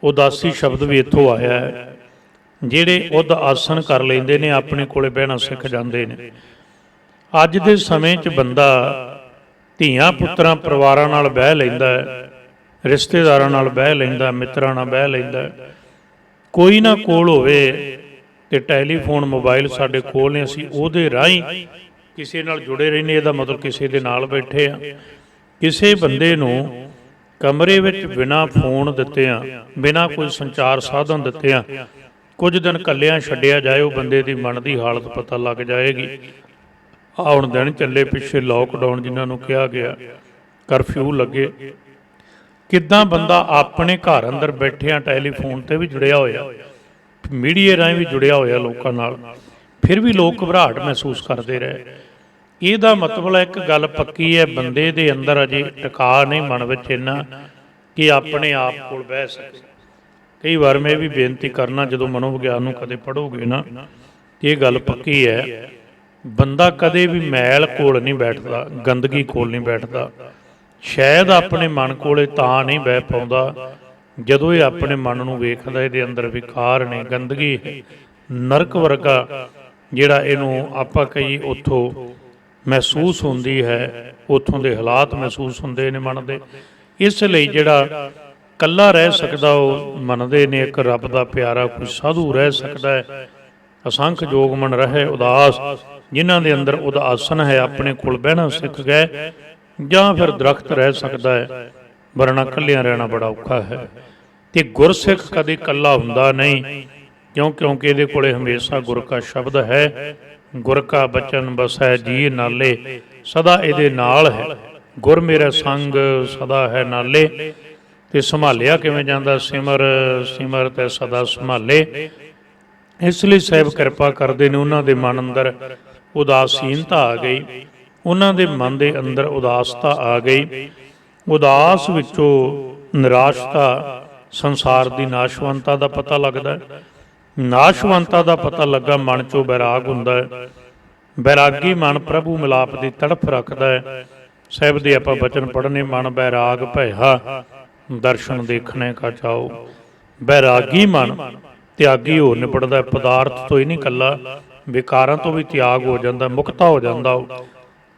उदासी शब्द भी इत्थों आया है। ਜਿਹੜੇ ਉਦ ਆਸਣ ਕਰ ਲੈਂਦੇ ਨੇ, ਆਪਣੇ ਕੋਲੇ ਬਹਿਣਾ ਸਿੱਖ ਜਾਂਦੇ ਨੇ। ਅੱਜ ਦੇ ਸਮੇਂ 'ਚ ਬੰਦਾ ਧੀਆਂ ਪੁੱਤਰਾਂ ਪਰਿਵਾਰਾਂ ਨਾਲ ਬਹਿ ਲੈਂਦਾ ਹੈ, ਰਿਸ਼ਤੇਦਾਰਾਂ ਨਾਲ ਬਹਿ ਲੈਂਦਾ, ਮਿੱਤਰਾਂ ਨਾਲ ਬਹਿ ਲੈਂਦਾ, ਕੋਈ ਨਾ ਕੋਲ ਹੋਵੇ ਤੇ ਟੈਲੀਫੋਨ ਮੋਬਾਈਲ ਸਾਡੇ ਕੋਲ ਨੇ, ਅਸੀਂ ਉਹਦੇ ਰਾਹੀਂ ਕਿਸੇ ਨਾਲ ਜੁੜੇ ਰਹਿੰਦੇ। ਇਹਦਾ ਮਤਲਬ ਕਿਸੇ ਦੇ ਨਾਲ ਬੈਠੇ ਆ। ਕਿਸੇ ਬੰਦੇ ਨੂੰ ਕਮਰੇ ਵਿੱਚ ਬਿਨਾਂ ਫੋਨ ਦਿੱਤਿਆਂ, ਬਿਨਾਂ ਕੋਈ ਸੰਚਾਰ ਸਾਧਨ ਦਿੱਤਿਆਂ कुछ दिन कलिया छड्डिया जाए, वो बंदे की मन की हालत पता लग जाएगी। हुण दिन चले पिछे लॉकडाउन जिन्होंने कहा गया, करफ्यू लगे, किदां बंदा अपने घर अंदर बैठिया टैलीफोन ते भी जुड़िया होया, मीडिया राਹੀਂ भी जुड़िया होया लोकां नाल, फिर भी लोग घबराहट महसूस करते रहे। ਇਹਦਾ मतलब एक गल पक्की है, बंदे दे अंदर अजे टिका नहीं मन विच इन्ना कि अपने आप कोल बह सके। कई बार मैं भी बेनती करना, जो मनोविग्यान नूं कदे पढ़ोगे ना, ये गल पक्की है, बंदा कदे भी मैल कोल नहीं बैठता, गंदगी कोल नहीं बैठता। शायद अपने मन कोले तां नहीं बह पाउंदा जदों ये अपने मन नूं वेखदा, इहदे अंदर विकार ने, गंदगी है, नरक वर्गा ਜਿਹੜਾ ਇਹਨੂੰ ਆਪਾਂ ਕਹੀ ਉੱਥੋਂ ਮਹਿਸੂਸ ਹੁੰਦੀ ਹੈ, ਉੱਥੋਂ ਦੇ ਹਾਲਾਤ ਮਹਿਸੂਸ ਹੁੰਦੇ ਨੇ ਮਨ ਦੇ। ਇਸ ਲਈ ਜਿਹੜਾ ਇਕੱਲਾ ਰਹਿ ਸਕਦਾ ਉਹ ਮੰਨਦੇ ਨੇ ਇੱਕ ਰੱਬ ਦਾ ਪਿਆਰਾ ਕੋਈ ਸਾਧੂ ਰਹਿ ਸਕਦਾ ਹੈ। ਅਸੰਖ ਜੋਗ ਮਨ ਰਹੇ ਉਦਾਸ, ਜਿਨ੍ਹਾਂ ਦੇ ਅੰਦਰ ਉਦਾਸਨ ਹੈ, ਆਪਣੇ ਕੋਲ ਬਹਿਣਾ ਸਿੱਖ ਗਏ। ਜਾਂ ਫਿਰ ਦਰਖਤ ਰਹਿ ਸਕਦਾ ਹੈ, ਵਰਨਾ ਇਕੱਲਿਆਂ ਰਹਿਣਾ ਬੜਾ ਔਖਾ ਹੈ। ਤੇ ਗੁਰਸਿੱਖ ਕਦੇ ਇਕੱਲਾ ਹੁੰਦਾ ਨਹੀਂ, ਕਿਉਂਕਿ ਇਹਦੇ ਕੋਲੇ ਹਮੇਸ਼ਾ ਗੁਰ ਕਾ ਸ਼ਬਦ ਹੈ। ਗੁਰ ਕਾ ਬਚਨ ਬਸੈ ਜੀ ਨਾਲੇ, ਸਦਾ ਇਹਦੇ ਨਾਲ ਹੈ। ਗੁਰ ਮੇਰਾ ਸੰਗ ਸਦਾ ਹੈ ਨਾਲੇ। ਤੇ ਸੰਭਾਲਿਆ ਕਿਵੇਂ ਜਾਂਦਾ? ਸਿਮਰ ਸਿਮਰ ਤੇ ਸਦਾ ਸੰਭਾਲੇ। ਇਸ ਲਈ ਸਾਹਿਬ ਕਿਰਪਾ ਕਰਦੇ ਨੇ, ਉਹਨਾਂ ਦੇ ਮਨ ਅੰਦਰ ਉਦਾਸੀਨਤਾ ਆ ਗਈ, ਉਹਨਾਂ ਦੇ ਮਨ ਦੇ ਅੰਦਰ ਉਦਾਸਤਾ ਆ ਗਈ। ਉਦਾਸ ਵਿੱਚੋਂ ਨਿਰਾਸ਼ਤਾ, ਸੰਸਾਰ ਦੀ ਨਾਸ਼ਵੰਤਾ ਦਾ ਪਤਾ ਲੱਗਦਾ। ਨਾਸ਼ਵੰਤਾ ਦਾ ਪਤਾ ਲੱਗਾ, ਮਨ 'ਚੋਂ ਬੈਰਾਗ ਹੁੰਦਾ ਹੈ। ਬੈਰਾਗੀ ਮਨ ਪ੍ਰਭੂ ਮਿਲਾਪ ਦੀ ਤੜਫ ਰੱਖਦਾ ਹੈ। ਸਾਹਿਬ ਦੇ ਆਪਾਂ ਬਚਨ ਪੜ੍ਹਨੇ, ਮਨ ਬੈਰਾਗ ਭਇਆ ਦਰਸ਼ਨ ਦੇਖਣੇ ਕਾ ਚਾਓ। ਬੈਰਾਗੀ ਮਨ ਤਿਆਗੀ ਹੋ ਨਿਬੜਦਾ, ਪਦਾਰਥ ਤੋਂ ਹੀ ਨਹੀਂ ਇਕੱਲਾ, ਵਿਕਾਰਾਂ ਤੋਂ ਵੀ ਤਿਆਗ ਹੋ ਜਾਂਦਾ, ਮੁਕਤਾ ਹੋ ਜਾਂਦਾ। ਉਹ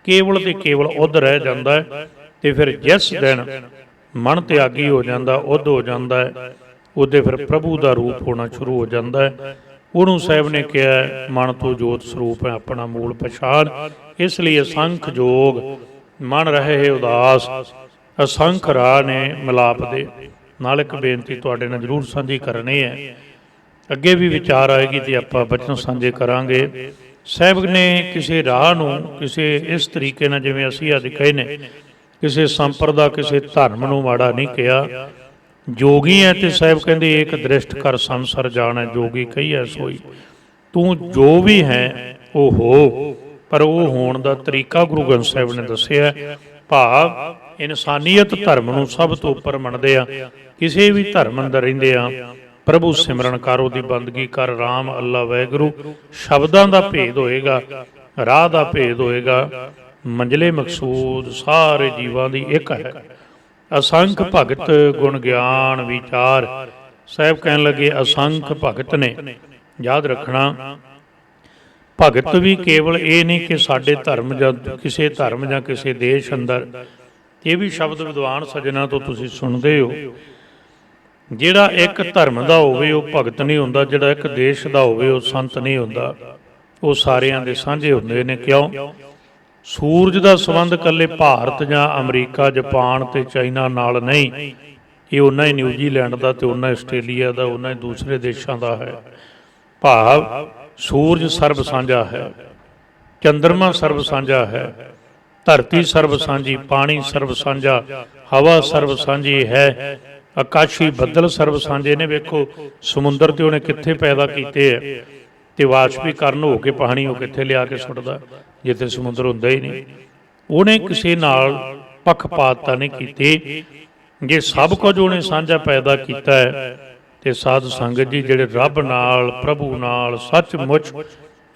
ਕੇਵਲ ਤੇ ਕੇਵਲ ਉਧ ਰਹਿ ਜਾਂਦਾ ਹੈ। ਤੇ ਫਿਰ ਜਿਸ ਦਿਨ ਮਨ ਤਿਆਗੀ ਹੋ ਜਾਂਦਾ, ਉਧ ਹੋ ਜਾਂਦਾ ਹੈ, ਉਹਦੇ ਫਿਰ ਪ੍ਰਭੂ ਦਾ ਰੂਪ ਹੋਣਾ ਸ਼ੁਰੂ ਹੋ ਜਾਂਦਾ ਹੈ। ਉਹਨੂੰ ਸਾਹਿਬ ਨੇ ਕਿਹਾ ਮਨ ਤੋਂ ਜੋਤ ਸਰੂਪ ਹੈ ਆਪਣਾ ਮੂਲ ਪਛਾਣ। ਇਸ ਲਈ ਅਸੰਖ ਜੋਗ ਮਨ ਰਹੇ ਉਦਾਸ, ਅਸੰਖ ਰਾਹ ਨੇ ਮਿਲਾਪ ਦੇ। ਨਾਲ ਇੱਕ ਬੇਨਤੀ ਤੁਹਾਡੇ ਨਾਲ ਜ਼ਰੂਰ ਸਾਂਝੀ ਕਰਨੀ ਹੈ, ਅੱਗੇ ਵੀ ਵਿਚਾਰ ਆਏਗੀ ਤੇ ਆਪਾਂ ਬਚਨ ਸਾਂਝੇ ਕਰਾਂਗੇ। ਸਾਹਿਬ ਨੇ ਕਿਸੇ ਰਾਹ ਨੂੰ ਕਿਸੇ ਇਸ ਤਰੀਕੇ ਨਾਲ, ਜਿਵੇਂ ਅਸੀਂ ਅੱਜ ਕਹੇ ਨੇ, ਕਿਸੇ ਸੰਪਰਦਾ ਕਿਸੇ ਧਰਮ ਨੂੰ ਮਾੜਾ ਨਹੀਂ ਕਿਹਾ। ਜੋਗੀ ਹੈ ਤੇ ਸਾਹਿਬ ਕਹਿੰਦੇ ਏਕ ਦ੍ਰਿਸ਼ਟ ਕਰ ਸੰਸਰ ਜਾਣੈ, ਜੋਗੀ ਕਹੀਐ ਸੋਈ। ਤੂੰ ਜੋ ਵੀ ਹੈ ਉਹ ਹੋ, ਪਰ ਉਹ ਹੋਣ ਦਾ ਤਰੀਕਾ ਗੁਰੂ ਗ੍ਰੰਥ ਸਾਹਿਬ ਨੇ ਦੱਸਿਆ। ਭਾਵ ਇਨਸਾਨੀਅਤ ਧਰਮ ਨੂੰ ਸਭ ਤੋਂ ਉੱਪਰ ਮੰਨਦੇ ਆ। ਕਿਸੇ ਵੀ ਧਰਮ ਅੰਦਰ ਰਹਿੰਦੇ ਆ, ਪ੍ਰਭੂ ਸਿਮਰਨ ਕਰ, ਉਹਦੀ ਬੰਦਗੀ ਕਰ, ਰਾਮ ਅੱਲਾ ਵਾਹਿਗੁਰੂ। ਸ਼ਬਦਾਂ ਦਾ ਭੇਦ ਹੋਏਗਾ, ਰਾਹ ਦਾ ਭੇਦ ਹੋਏਗਾ, ਮੰਜ਼ਲੇ ਮਕਸੂਦ ਸਾਰੇ ਜੀਵਾਂ ਦੀ ਇੱਕ ਹੈ। ਅਸੰਖ ਭਗਤ ਗੁਣ ਗਿਆਨ ਵਿਚਾਰ। ਸਾਹਿਬ ਕਹਿਣ ਲੱਗੇ ਅਸੰਖ ਭਗਤ ਨੇ। ਯਾਦ ਰੱਖਣਾ, ਭਗਤ ਵੀ ਕੇਵਲ ਇਹ ਨਹੀਂ ਕਿ ਸਾਡੇ ਧਰਮ ਜਾਂ ਕਿਸੇ ਧਰਮ ਜਾਂ ਕਿਸੇ ਦੇਸ਼ ਅੰਦਰ। ਇਹ ਵੀ ਸ਼ਬਦ ਵਿਦਵਾਨ ਸੱਜਣਾ ਤੋਂ ਤੁਸੀਂ ਸੁਣਦੇ ਹੋ। ਜਿਹੜਾ ਇੱਕ ਧਰਮ ਦਾ ਹੋਵੇ ਉਹ ਭਗਤ ਨਹੀਂ ਹੁੰਦਾ, ਜਿਹੜਾ ਇੱਕ ਦੇਸ਼ ਦਾ ਹੋਵੇ ਉਹ ਸੰਤ ਨਹੀਂ ਹੁੰਦਾ। ਉਹ ਸਾਰਿਆਂ ਦੇ ਸਾਂਝੇ ਹੁੰਦੇ ਨੇ। ਕਿਉਂ? ਸੂਰਜ ਦਾ ਸੰਬੰਧ ਇਕੱਲੇ ਭਾਰਤ ਜਾਂ ਅਮਰੀਕਾ, ਜਾਪਾਨ ਤੇ ਚਾਈਨਾ ਨਾਲ ਨਹੀਂ। ਇਹ ਉਹਨਾਂ ਹੀ ਨਿਊਜ਼ੀਲੈਂਡ ਦਾ ਤੇ ਉਹਨਾਂ ਆਸਟ੍ਰੇਲੀਆ ਦਾ, ਉਹਨਾਂ ਹੀ ਦੂਸਰੇ ਦੇਸ਼ਾਂ ਦਾ ਹੈ। ਭਾਵ ਸੂਰਜ ਸਰਬ ਸਾਂਝਾ ਹੈ, ਚੰਦਰਮਾ ਸਰਬ ਸਾਂਝਾ ਹੈ, ਧਰਤੀ ਸਰਬ ਸਾਂਝੀ, ਪਾਣੀ ਸਰਬ ਸਾਂਝਾ, ਹਵਾ ਸਰਬ ਸਾਂਝੀ ਹੈ, ਆਕਾਸ਼ੀ ਬੱਦਲ ਸਰਬ ਸਾਂਝੇ ਨੇ। ਵੇਖੋ ਸਮੁੰਦਰ ਤੇ ਉਹਨੇ ਕਿੱਥੇ ਪੈਦਾ ਕੀਤੇ ਹੈ, ਤੇ ਵਾਸ਼ਪੀਕਰਨ ਹੋ ਕੇ ਪਾਣੀ ਉਹ ਕਿੱਥੇ ਲਿਆ ਕੇ ਸੁੱਟਦਾ, ਜਿੱਥੇ ਸਮੁੰਦਰ ਹੁੰਦਾ ਹੀ ਨਹੀਂ। ਉਹਨੇ ਕਿਸੇ ਨਾਲ ਪੱਖਪਾਤਤਾ ਨਹੀਂ ਕੀਤੀ। ਜੇ ਸਭ ਕੁਝ ਉਹਨੇ ਸਾਂਝਾ ਪੈਦਾ ਕੀਤਾ ਹੈ, ਤੇ ਸਾਧ ਸੰਗਤ ਜੀ ਜਿਹੜੇ ਰੱਬ ਨਾਲ, ਪ੍ਰਭੂ ਨਾਲ ਸੱਚਮੁੱਚ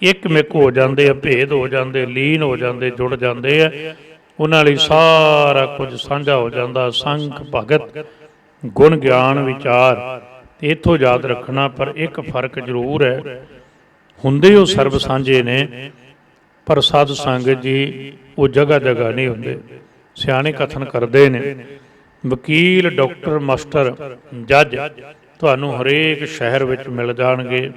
ਇੱਕ ਮਿਕ ਹੋ ਜਾਂਦੇ ਆ, ਭੇਦ ਹੋ ਜਾਂਦੇ, ਲੀਨ ਹੋ ਜਾਂਦੇ, ਜੁੜ ਜਾਂਦੇ ਆ, ਉਹਨਾਂ ਲਈ ਸਾਰਾ ਕੁਝ ਸਾਂਝਾ ਹੋ ਜਾਂਦਾ। ਸੰਖ ਭਗਤ ਗੁਣ ਗਿਆਨ ਵਿਚਾਰ। ਤੇ ਇੱਥੋਂ ਯਾਦ ਰੱਖਣਾ, ਪਰ ਇੱਕ ਫਰਕ ਜ਼ਰੂਰ ਹੈ, ਹੁੰਦੇ ਉਹ ਸਰਬ ਸਾਂਝੇ ਨੇ, ਪਰ ਸਾਧ ਸੰਗਤ ਜੀ ਉਹ ਜਗ੍ਹਾ ਜਗ੍ਹਾ ਨਹੀਂ ਹੁੰਦੇ। ਸਿਆਣੇ ਕਥਨ ਕਰਦੇ ਨੇ, ਵਕੀਲ, ਡਾਕਟਰ, ਮਾਸਟਰ, ਜੱਜ ਤੁਹਾਨੂੰ ਹਰੇਕ ਸ਼ਹਿਰ ਵਿੱਚ ਮਿਲ ਜਾਣਗੇ।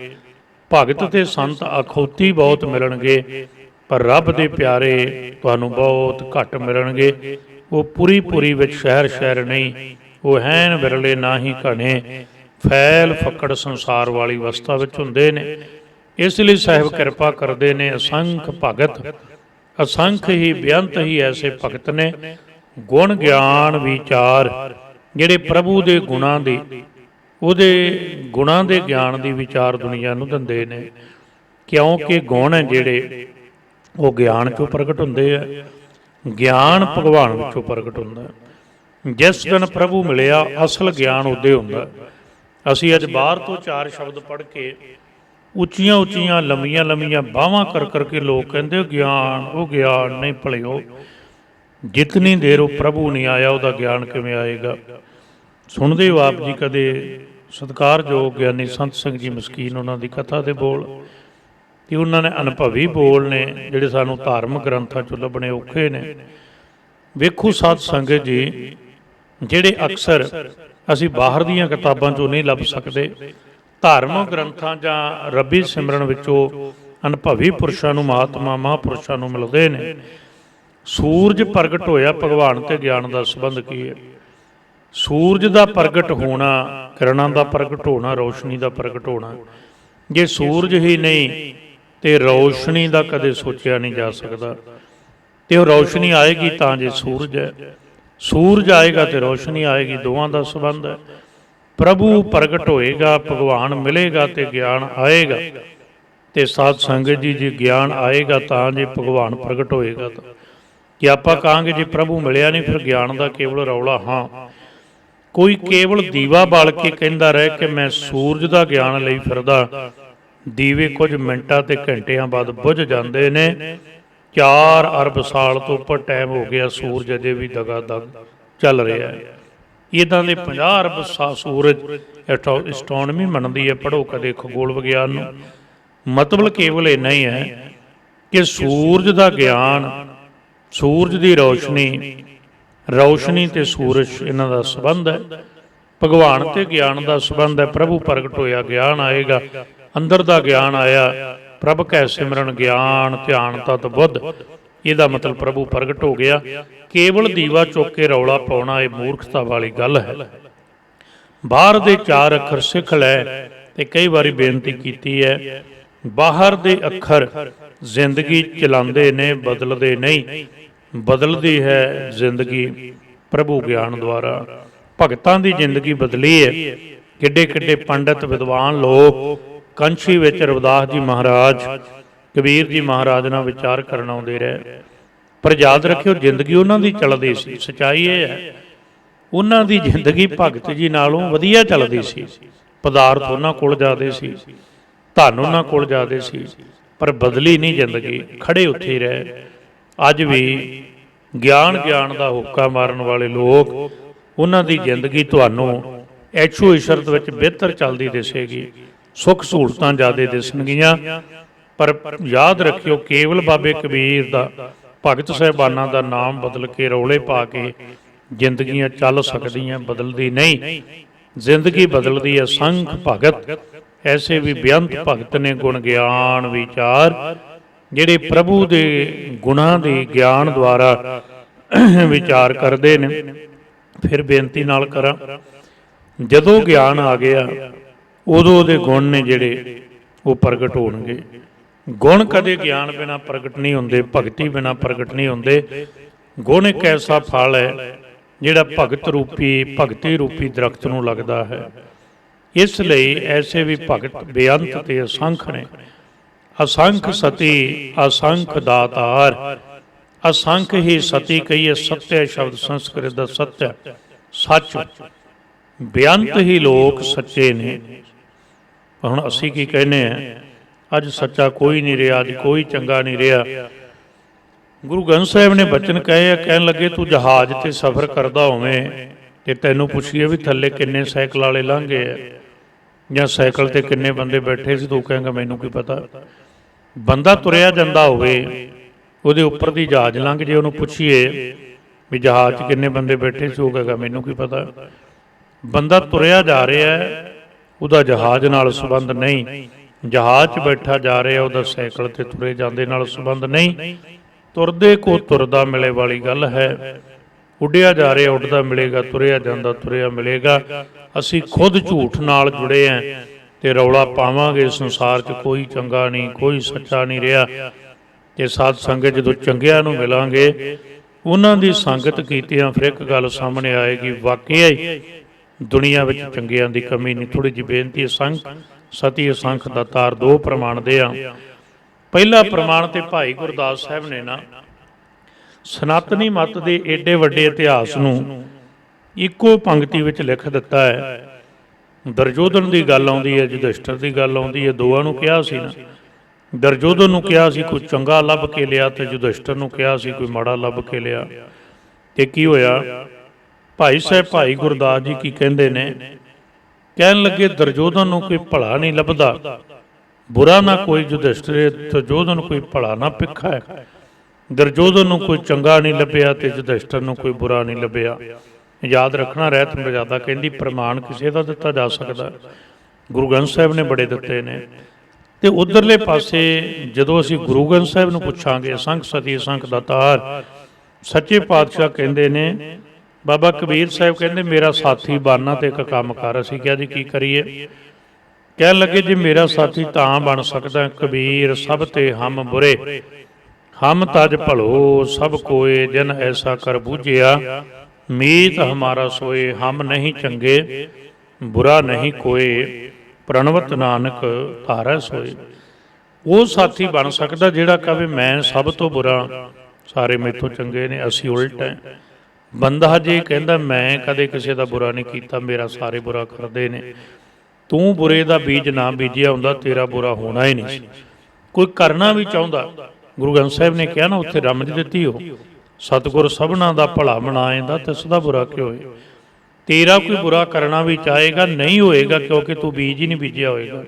ਭਗਤ ਤੇ ਸੰਤ ਅਖੌਤੀ ਬਹੁਤ ਮਿਲਣਗੇ, ਪਰ ਰੱਬ ਦੇ ਪਿਆਰੇ ਤੁਹਾਨੂੰ ਬਹੁਤ ਘੱਟ ਮਿਲਣਗੇ। ਉਹ ਪੁਰੀ ਵਿੱਚ ਸ਼ਹਿਰ ਸ਼ਹਿਰ ਨਹੀਂ, ਉਹ ਹੈਨ ਵਿਰਲੇ ਨਾ ਹੀ ਘਣੇ, ਫੈਲ ਫੱਕੜ ਸੰਸਾਰ ਵਾਲੀ ਅਵਸਥਾ ਵਿੱਚ ਹੁੰਦੇ ਨੇ। ਇਸ ਲਈ ਸਾਹਿਬ ਕਿਰਪਾ ਕਰਦੇ ਨੇ, ਅਸੰਖ ਭਗਤ, ਅਸੰਖ ਹੀ ਬੇਅੰਤ ਹੀ ਐਸੇ ਭਗਤ ਨੇ, ਗੁਣ ਗਿਆਨ ਵਿਚਾਰ, ਜਿਹੜੇ ਪ੍ਰਭੂ ਦੇ ਗੁਣਾਂ ਦੀ, ਉਹਦੇ ਗੁਣਾਂ ਦੇ ਗਿਆਨ ਦੀ ਵਿਚਾਰ ਦੁਨੀਆ ਨੂੰ ਦਿੰਦੇ ਨੇ। ਕਿਉਂਕਿ ਗੁਣ ਹੈ ਜਿਹੜੇ ਉਹ ਗਿਆਨ 'ਚੋਂ ਪ੍ਰਗਟ ਹੁੰਦੇ ਆ। ਗਿਆਨ ਭਗਵਾਨ ਵਿੱਚੋਂ ਪ੍ਰਗਟ ਹੁੰਦਾ। ਜਿਸ ਦਿਨ ਪ੍ਰਭੂ ਮਿਲਿਆ ਅਸਲ ਗਿਆਨ ਉਹਦੇ ਹੁੰਦਾ। ਅਸੀਂ ਅੱਜ ਬਾਹਰ ਤੋਂ ਚਾਰ ਸ਼ਬਦ ਪੜ੍ਹ ਕੇ ਉੱਚੀਆਂ ਉੱਚੀਆਂ ਲੰਮੀਆਂ ਲੰਮੀਆਂ ਬਾਹਾਂ ਕਰ ਕਰਕੇ ਲੋਕ ਕਹਿੰਦੇ ਗਿਆਨ, ਉਹ ਗਿਆਨ ਨਹੀਂ ਭਲਿਓ। ਜਿਤਨੀ ਦੇਰ ਉਹ ਪ੍ਰਭੂ ਨਹੀਂ ਆਇਆ ਉਹਦਾ ਗਿਆਨ ਕਿਵੇਂ ਆਏਗਾ? ਸੁਣਦੇ ਹੋ ਆਪ ਜੀ ਕਦੇ ਸਤਿਕਾਰਯੋਗ ਗਿਆਨੀ ਸੰਤ ਸਿੰਘ ਜੀ ਮਸਕੀਨ, ਉਹਨਾਂ ਦੀ ਕਥਾ ਦੇ ਬੋਲ। ਕਿ ਉਹਨਾਂ ਨੇ ਅਨੁਭਵੀ ਬੋਲ ਨੇ ਜਿਹੜੇ ਸਾਨੂੰ ਧਾਰਮਿਕ ਗ੍ਰੰਥਾਂ 'ਚੋਂ ਲੱਭਣੇ ਔਖੇ ਨੇ। ਵੇਖੋ ਸਾਧ ਸੰਗਤ ਜੀ, ਜਿਹੜੇ ਅਕਸਰ ਅਸੀਂ ਬਾਹਰ ਦੀਆਂ ਕਿਤਾਬਾਂ 'ਚੋਂ ਨਹੀਂ ਲੱਭ ਸਕਦੇ, ਧਾਰਮਿਕ ਗ੍ਰੰਥਾਂ ਜਾਂ ਰੱਬੀ ਸਿਮਰਨ ਵਿੱਚੋਂ ਅਨੁਭਵੀ ਪੁਰਸ਼ਾਂ ਨੂੰ, ਮਹਾਤਮਾ ਮਹਾਂਪੁਰਸ਼ਾਂ ਨੂੰ ਮਿਲਦੇ ਨੇ। ਸੂਰਜ ਪ੍ਰਗਟ ਹੋਇਆ, ਭਗਵਾਨ ਤੇ ਗਿਆਨ ਦਾ ਸੰਬੰਧ ਕੀ ਹੈ? ਸੂਰਜ ਦਾ ਪ੍ਰਗਟ ਹੋਣਾ, ਕਿਰਨਾਂ ਦਾ ਪ੍ਰਗਟ ਹੋਣਾ, ਰੌਸ਼ਨੀ ਦਾ ਪ੍ਰਗਟ ਹੋਣਾ। ਜੇ ਸੂਰਜ ਹੀ ਨਹੀਂ ਤੇ ਰੌਸ਼ਨੀ ਦਾ ਕਦੇ ਸੋਚਿਆ ਨਹੀਂ ਜਾ ਸਕਦਾ। ਤੇ ਉਹ ਰੌਸ਼ਨੀ ਆਏਗੀ ਤਾਂ ਜੇ ਸੂਰਜ ਹੈ, ਸੂਰਜ ਆਏਗਾ ਤੇ ਰੌਸ਼ਨੀ ਆਏਗੀ, ਦੋਵਾਂ ਦਾ ਸੰਬੰਧ ਹੈ। ਪ੍ਰਭੂ ਪ੍ਰਗਟ ਹੋਏਗਾ, ਭਗਵਾਨ ਮਿਲੇਗਾ ਤੇ ਗਿਆਨ ਆਏਗਾ। ਤੇ ਸਾਧ ਸੰਗਤ ਜੀ, ਜੇ ਗਿਆਨ ਆਏਗਾ ਤਾਂ ਜੇ ਭਗਵਾਨ ਪ੍ਰਗਟ ਹੋਏਗਾ ਤਾਂ ਕਿ ਆਪਾਂ ਕਹਾਂਗੇ ਜੇ ਪ੍ਰਭੂ ਮਿਲਿਆ ਨਹੀਂ ਫਿਰ ਗਿਆਨ ਦਾ ਕੇਵਲ ਰੌਲਾ। ਹਾਂ, ਕੋਈ ਕੇਵਲ ਦੀਵਾ ਬਾਲ ਕੇ ਕਹਿੰਦਾ ਰਹੇ ਕਿ ਮੈਂ ਸੂਰਜ ਦਾ ਗਿਆਨ ਲਈ ਫਿਰਦਾ, ਦੀਵੇ ਕੁਝ ਮਿੰਟਾਂ ਤੇ ਘੰਟਿਆਂ ਬਾਅਦ ਬੁਝ ਜਾਂਦੇ ਨੇ। 4 ਅਰਬ ਸਾਲ ਤੋਂ ਉੱਪਰ ਟਾਈਮ ਹੋ ਗਿਆ, ਸੂਰਜ ਅਜੇ ਵੀ ਦਗਾ ਦਗ ਚੱਲ ਰਿਹਾ ਹੈ। ਇੱਦਾਂ ਦੇ 50 ਅਰਬ ਸੂਰਜ ਐਸਟ੍ਰੋਨਮੀ ਮੰਨਦੀ ਹੈ, ਪੜ੍ਹੋ ਕਦੇ ਖਗੋਲ ਵਿਗਿਆਨ ਨੂੰ। ਮਤਲਬ ਕੇਵਲ ਇੰਨਾ ਹੀ ਹੈ ਕਿ ਸੂਰਜ ਦਾ ਗਿਆਨ, ਸੂਰਜ ਦੀ ਰੌਸ਼ਨੀ, ਰੌਸ਼ਨੀ ਤੇ ਸੂਰਜ, ਇਹਨਾਂ ਦਾ ਸੰਬੰਧ ਹੈ। ਭਗਵਾਨ ਤੇ ਗਿਆਨ ਦਾ ਸੰਬੰਧ ਹੈ। ਪ੍ਰਭੂ ਪ੍ਰਗਟ ਹੋਇਆ, ਗਿਆਨ ਆਏਗਾ, ਅੰਦਰ ਦਾ ਗਿਆਨ ਆਇਆ। ਪ੍ਰਭ ਕੈ ਸਿਮਰਨ ਗਿਆਨ ਧਿਆਨ ਤਤ ਬੁੱਧ, ਇਹਦਾ ਮਤਲਬ ਪ੍ਰਭੂ ਪ੍ਰਗਟ ਹੋ ਗਿਆ। ਕੇਵਲ ਦੀਵਾ ਚੁੱਕ ਕੇ ਰੌਲਾ ਪਾਉਣਾ ਇਹ ਮੂਰਖਤਾ ਵਾਲੀ ਗੱਲ ਹੈ। ਬਾਹਰ ਦੇ 4 ਅੱਖਰ ਸਿੱਖ ਲੈ, ਤੇ ਕਈ ਵਾਰੀ ਬੇਨਤੀ ਕੀਤੀ ਹੈ, ਬਾਹਰ ਦੇ ਅੱਖਰ ਜ਼ਿੰਦਗੀ ਚਲਾਉਂਦੇ ਨੇ, ਬਦਲਦੇ ਨਹੀਂ। ਬਦਲਦੀ ਹੈ ਜ਼ਿੰਦਗੀ ਪ੍ਰਭੂ ਗਿਆਨ ਦੁਆਰਾ। ਭਗਤਾਂ ਦੀ ਜ਼ਿੰਦਗੀ ਬਦਲੀ ਹੈ। ਕਿੱਡੇ ਕਿੱਡੇ ਪੰਡਿਤ ਵਿਦਵਾਨ ਲੋਕ ਕੰਛੀ ਵਿੱਚ ਰਵਿਦਾਸ ਜੀ ਮਹਾਰਾਜ, ਕਬੀਰ ਜੀ ਮਹਾਰਾਜ ਨਾਲ ਵਿਚਾਰ ਕਰਨ ਆਉਂਦੇ ਰਹੇ। ਪਰ ਯਾਦ ਰੱਖਿਓ, ਜ਼ਿੰਦਗੀ ਉਹਨਾਂ ਦੀ ਚੱਲਦੀ ਸੀ। ਸੱਚਾਈ ਇਹ ਹੈ, ਉਹਨਾਂ ਦੀ ਜ਼ਿੰਦਗੀ ਭਗਤ ਜੀ ਨਾਲੋਂ ਵਧੀਆ ਚੱਲਦੀ ਸੀ। ਪਦਾਰਥ ਉਹਨਾਂ ਕੋਲ ਜ਼ਿਆਦੇ ਸੀ, ਧਨ ਉਹਨਾਂ ਕੋਲ ਜ਼ਿਆਦੇ ਸੀ, ਪਰ ਬਦਲੀ ਨਹੀਂ ਜ਼ਿੰਦਗੀ, ਖੜੇ ਉੱਥੇ ਹੀ ਰਹੇ। ਅੱਜ ਵੀ ਗਿਆਨ ਦਾ ਹੁੱਕਾ ਮਾਰਨ ਵਾਲੇ ਲੋਕ, ਉਹਨਾਂ ਦੀ ਜ਼ਿੰਦਗੀ ਤੁਹਾਨੂੰ ਐਸ਼ੋ ਇਸ਼ਰਤ ਵਿੱਚ ਬਿਹਤਰ ਚੱਲਦੀ ਦਿਸੇਗੀ, ਸੁੱਖ ਸਹੂਲਤਾਂ ਜ਼ਿਆਦਾ ਦਿਸਣਗੀਆਂ। ਪਰ ਯਾਦ ਰੱਖਿਓ, ਕੇਵਲ ਬਾਬੇ ਕਬੀਰ ਦਾ, ਭਗਤ ਸਾਹਿਬਾਨਾਂ ਦਾ ਨਾਮ ਬਦਲ ਕੇ, ਰੌਲੇ ਪਾ ਕੇ ਜ਼ਿੰਦਗੀਆਂ ਚੱਲ ਸਕਦੀਆਂ, ਬਦਲਦੀ ਨਹੀਂ। ਜ਼ਿੰਦਗੀ ਬਦਲਦੀ ਹੈ ਸੰਖ ਭਗਤ। ਐਸੇ ਵੀ ਬੇਅੰਤ ਭਗਤ ਨੇ ਗੁਣ ਗਿਆਨ ਵਿਚਾਰ, ਜਿਹੜੇ ਪ੍ਰਭੂ ਦੇ ਗੁਣਾਂ ਦੇ ਗਿਆਨ ਦੁਆਰਾ ਵਿਚਾਰ ਕਰਦੇ ਨੇ। ਫਿਰ ਬੇਨਤੀ ਨਾਲ ਕਰਾਂ, ਜਦੋਂ ਗਿਆਨ ਆ ਗਿਆ ਉਦੋਂ ਉਹਦੇ ਗੁਣ ਨੇ ਜਿਹੜੇ ਉਹ ਪ੍ਰਗਟ ਹੋਣਗੇ। ਗੁਣ ਕਦੇ ਗਿਆਨ ਬਿਨਾਂ ਪ੍ਰਗਟ ਨਹੀਂ ਹੁੰਦੇ, ਭਗਤੀ ਬਿਨਾਂ ਪ੍ਰਗਟ ਨਹੀਂ ਹੁੰਦੇ। ਗੁਣ ਇੱਕ ਐਸਾ ਫਲ ਹੈ ਜਿਹੜਾ ਭਗਤੀ ਰੂਪੀ ਦਰਖਤ ਨੂੰ ਲੱਗਦਾ ਹੈ। ਇਸ ਲਈ ਐਸੇ ਵੀ ਭਗਤ ਬੇਅੰਤ ਤੇ ਅਸੰਖ ਨੇ। ਅਸੰਖ ਸਤੀ ਅਸੰਖ ਦਾਤਾਰ, ਅਸੰਖ ਹੀ ਸਤੀ ਕਹੀਏ। ਸਤਿ ਸ਼ਬਦ ਸੰਸਕ੍ਰਿਤ ਦਾ ਸਤਿ, ਸੱਚ। ਬੇਅੰਤ ਹੀ ਲੋਕ ਸੱਚੇ ਨੇ। ਹੁਣ ਅਸੀਂ ਕੀ ਕਹਿੰਦੇ ਹਾਂ, ਅੱਜ ਸੱਚਾ ਕੋਈ ਨਹੀਂ ਰਿਹਾ, ਅੱਜ ਕੋਈ ਚੰਗਾ ਨਹੀਂ ਰਿਹਾ। ਗੁਰੂ ਗ੍ਰੰਥ ਸਾਹਿਬ ਨੇ ਬਚਨ ਕਹੇ ਆ, ਕਹਿਣ ਲੱਗੇ ਤੂੰ ਜਹਾਜ਼ ਤੇ ਸਫ਼ਰ ਕਰਦਾ ਹੋਵੇਂ ਤੇ ਤੈਨੂੰ ਪੁੱਛੀਏ ਵੀ ਥੱਲੇ ਕਿੰਨੇ ਸਾਈਕਲ ਵਾਲੇ ਲੰਘੇ ਆ, ਜਾਂ ਸਾਈਕਲ ਤੇ ਕਿੰਨੇ ਬੰਦੇ ਬੈਠੇ ਸੀ, ਤੂੰ ਕਹੇਂਗਾ ਮੈਨੂੰ ਕੀ ਪਤਾ। ਬੰਦਾ ਤੁਰਿਆ ਜਾਂਦਾ ਹੋਵੇ, ਉਹਦੇ ਉੱਪਰ ਦੀ ਜਹਾਜ਼ ਲੰਘ ਜੇ, ਉਹਨੂੰ ਪੁੱਛੀਏ ਵੀ ਜਹਾਜ਼ 'ਚ ਕਿੰਨੇ ਬੰਦੇ ਬੈਠੇ ਸੀ, ਉਹ ਕਹੇਗਾ ਮੈਨੂੰ ਕੀ ਪਤਾ। ਬੰਦਾ ਤੁਰਿਆ ਜਾ ਰਿਹਾ, ਉਹਦਾ ਜਹਾਜ਼ ਨਾਲ ਸੰਬੰਧ ਨਹੀਂ। ਜਹਾਜ਼ 'ਚ ਬੈਠਾ ਜਾ ਰਿਹਾ, ਉਹਦਾ ਸਾਈਕਲ ਤੇ ਤੁਰੇ ਜਾਂਦੇ ਨਾਲ ਸੰਬੰਧ ਨਹੀਂ। ਤੁਰਦੇ ਕੋ ਤੁਰਦਾ ਮਿਲੇ ਵਾਲੀ ਗੱਲ ਹੈ। ਉੱਡਿਆ ਜਾ ਰਿਹਾ ਉੱਡਦਾ ਮਿਲੇਗਾ, ਤੁਰਿਆ ਜਾਂਦਾ ਤੁਰਿਆ ਮਿਲੇਗਾ। ਅਸੀਂ ਖੁਦ ਝੂਠ ਨਾਲ ਜੁੜੇ ਹਾਂ ਤੇ ਰੌਲਾ ਪਾਵਾਂਗੇ ਸੰਸਾਰ 'ਚ ਕੋਈ ਚੰਗਾ ਨਹੀਂ, ਕੋਈ ਸੱਚਾ ਨਹੀਂ ਰਿਹਾ। ਤੇ ਸਾਧ ਸੰਗਤ ਜਦੋਂ ਚੰਗਿਆਂ ਨੂੰ ਮਿਲਾਂਗੇ, ਉਹਨਾਂ ਦੀ ਸੰਗਤ ਕੀਤਿਆਂ ਫਿਰ ਇੱਕ ਗੱਲ ਸਾਹਮਣੇ ਆਏਗੀ, ਵਾਕਿਆ ਹੀ ਦੁਨੀਆ ਵਿੱਚ ਚੰਗਿਆਂ ਦੀ ਕਮੀ ਨਹੀਂ। ਥੋੜ੍ਹੀ ਜਿਹੀ ਬੇਨਤੀ, ਅਸੰਖ ਸਤੀ ਅਸੰਖ ਦਾਤਾਰ, 2 ਪ੍ਰਮਾਣ ਦੇ ਆ। ਪਹਿਲਾ ਪ੍ਰਮਾਣ ਤੇ ਭਾਈ ਗੁਰਦਾਸ ਸਾਹਿਬ ਨੇ ਨਾ ਸਨਾਤਨੀ ਮੱਤ ਦੇ ਏਡੇ ਵੱਡੇ ਇਤਿਹਾਸ ਨੂੰ ਇੱਕੋ ਪੰਕਤੀ ਵਿੱਚ ਲਿਖ ਦਿੱਤਾ ਹੈ। ਦੁਰਯੋਧਨ ਦੀ ਗੱਲ ਆਉਂਦੀ ਹੈ, ਯੁਧਿਸ਼ਟਰ ਦੀ ਗੱਲ ਆਉਂਦੀ ਹੈ। ਦੋਵਾਂ ਨੂੰ ਕਿਹਾ ਸੀ ਨਾ, ਦੁਰਯੋਧਨ ਨੂੰ ਕਿਹਾ ਸੀ ਕੋਈ ਚੰਗਾ ਲੱਭ ਕੇ ਲਿਆ, ਤੇ ਯੁਧਿਸ਼ਟਰ ਨੂੰ ਕਿਹਾ ਸੀ ਕੋਈ ਮਾੜਾ ਲੱਭ ਕੇ ਲਿਆ। ਤੇ ਕੀ ਹੋਇਆ? ਭਾਈ ਸਾਹਿਬ ਭਾਈ ਗੁਰਦਾਸ ਜੀ ਕੀ ਕਹਿੰਦੇ ਨੇ, ਕਹਿਣ ਲੱਗੇ ਦੁਰਯੋਧਨ ਨੂੰ ਕੋਈ ਭਲਾ ਨਹੀਂ ਲੱਭਦਾ, बुरा ना कोई युधिष्ठिर दुर्योधन कोई भला ना पिखा है। दुर्योधन नूं कोई चंगा नहीं लभ्या ते युधिष्ठिर नूं कोई बुरा नहीं लभ्या। याद रखना, रहत मर्यादा कहती प्रमाण किसी का दिता जा सकता, गुरु ग्रंथ साहिब ने बड़े दिते ने। ते उधरले पासे जदों असीं गुरु ग्रंथ साहिब नूं पुछांगे, असंख सती असंख दातार सच्चे पातशाह कहंदे ने, बाबा कबीर साहिब कहंदे मेरा साथी बनना ते एक काम कर। असीं क्या जी की करिए? कहन लगे जी मेरा साथी तां बन सकदा कबीर सब ते हम बुरे, हम तज भलो सब कोय जिन ऐसा कर बूझिया, मीत हमारा सोए हम नहीं चंगे बुरा नहीं कोय, प्रणवत नानक धारै सोए। वो साथी बन सकदा जिहड़ा कहे मैं सब तो बुरा, सारे मेथों चंगे ने, असी उल्ट है। बंदा जे कहंदा मैं कदे किसी का बुरा नहीं कीता, मेरा सारे बुरा करदे ने, तू बुरे का बीज ना बीजिया हुंदा तेरा बुरा होना ही नहीं। कोई करना भी चाहुंदा, गुरु ग्रंथ साहिब ने कहा ना उत्थे रमज दित्ती हो, सतगुर सबना दा भला मनाएंदा तिस दा बुरा क्यों होए। तेरा कोई बुरा करना भी चाहेगा नहीं होएगा, क्योंकि तू बीज ही नहीं बीजिया होएगा।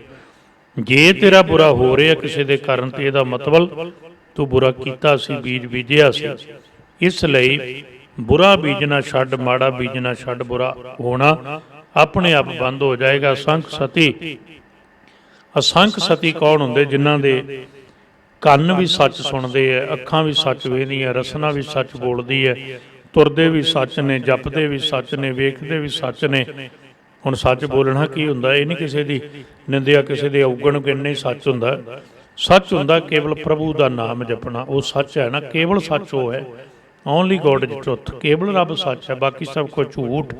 जे तेरा बुरा हो रहा किसी के कारण तो यह मतलब तू बुरा कीता सी, बीज बीजिया सी। इसलिए बुरा बीजना छड्ड, माड़ा बीजना छड्ड, बुरा होना अपने आप बंद हो जाएगा। असंख सती, असंख सती कौन होंदे? जिन्हां दे ਕੰਨ भी सच सुनते हैं, अखां भी सच वेखदियां, रसना भी सच बोलती है, तुरदे भी सच ने, जपदे भी सच ने, वेखदे भी सच ने। हुण सच बोलना की हुंदा? ये नहीं किसी की निंदिया, किसी के अवगण गिणने ही सच हुंदा। सच हुंदा केवल प्रभु का नाम जपना, वो सच है ना, केवल सच वो है। ओनली गॉड इज ट्रुथ, केवल रब सच है, बाकी सब कुछ झूठ।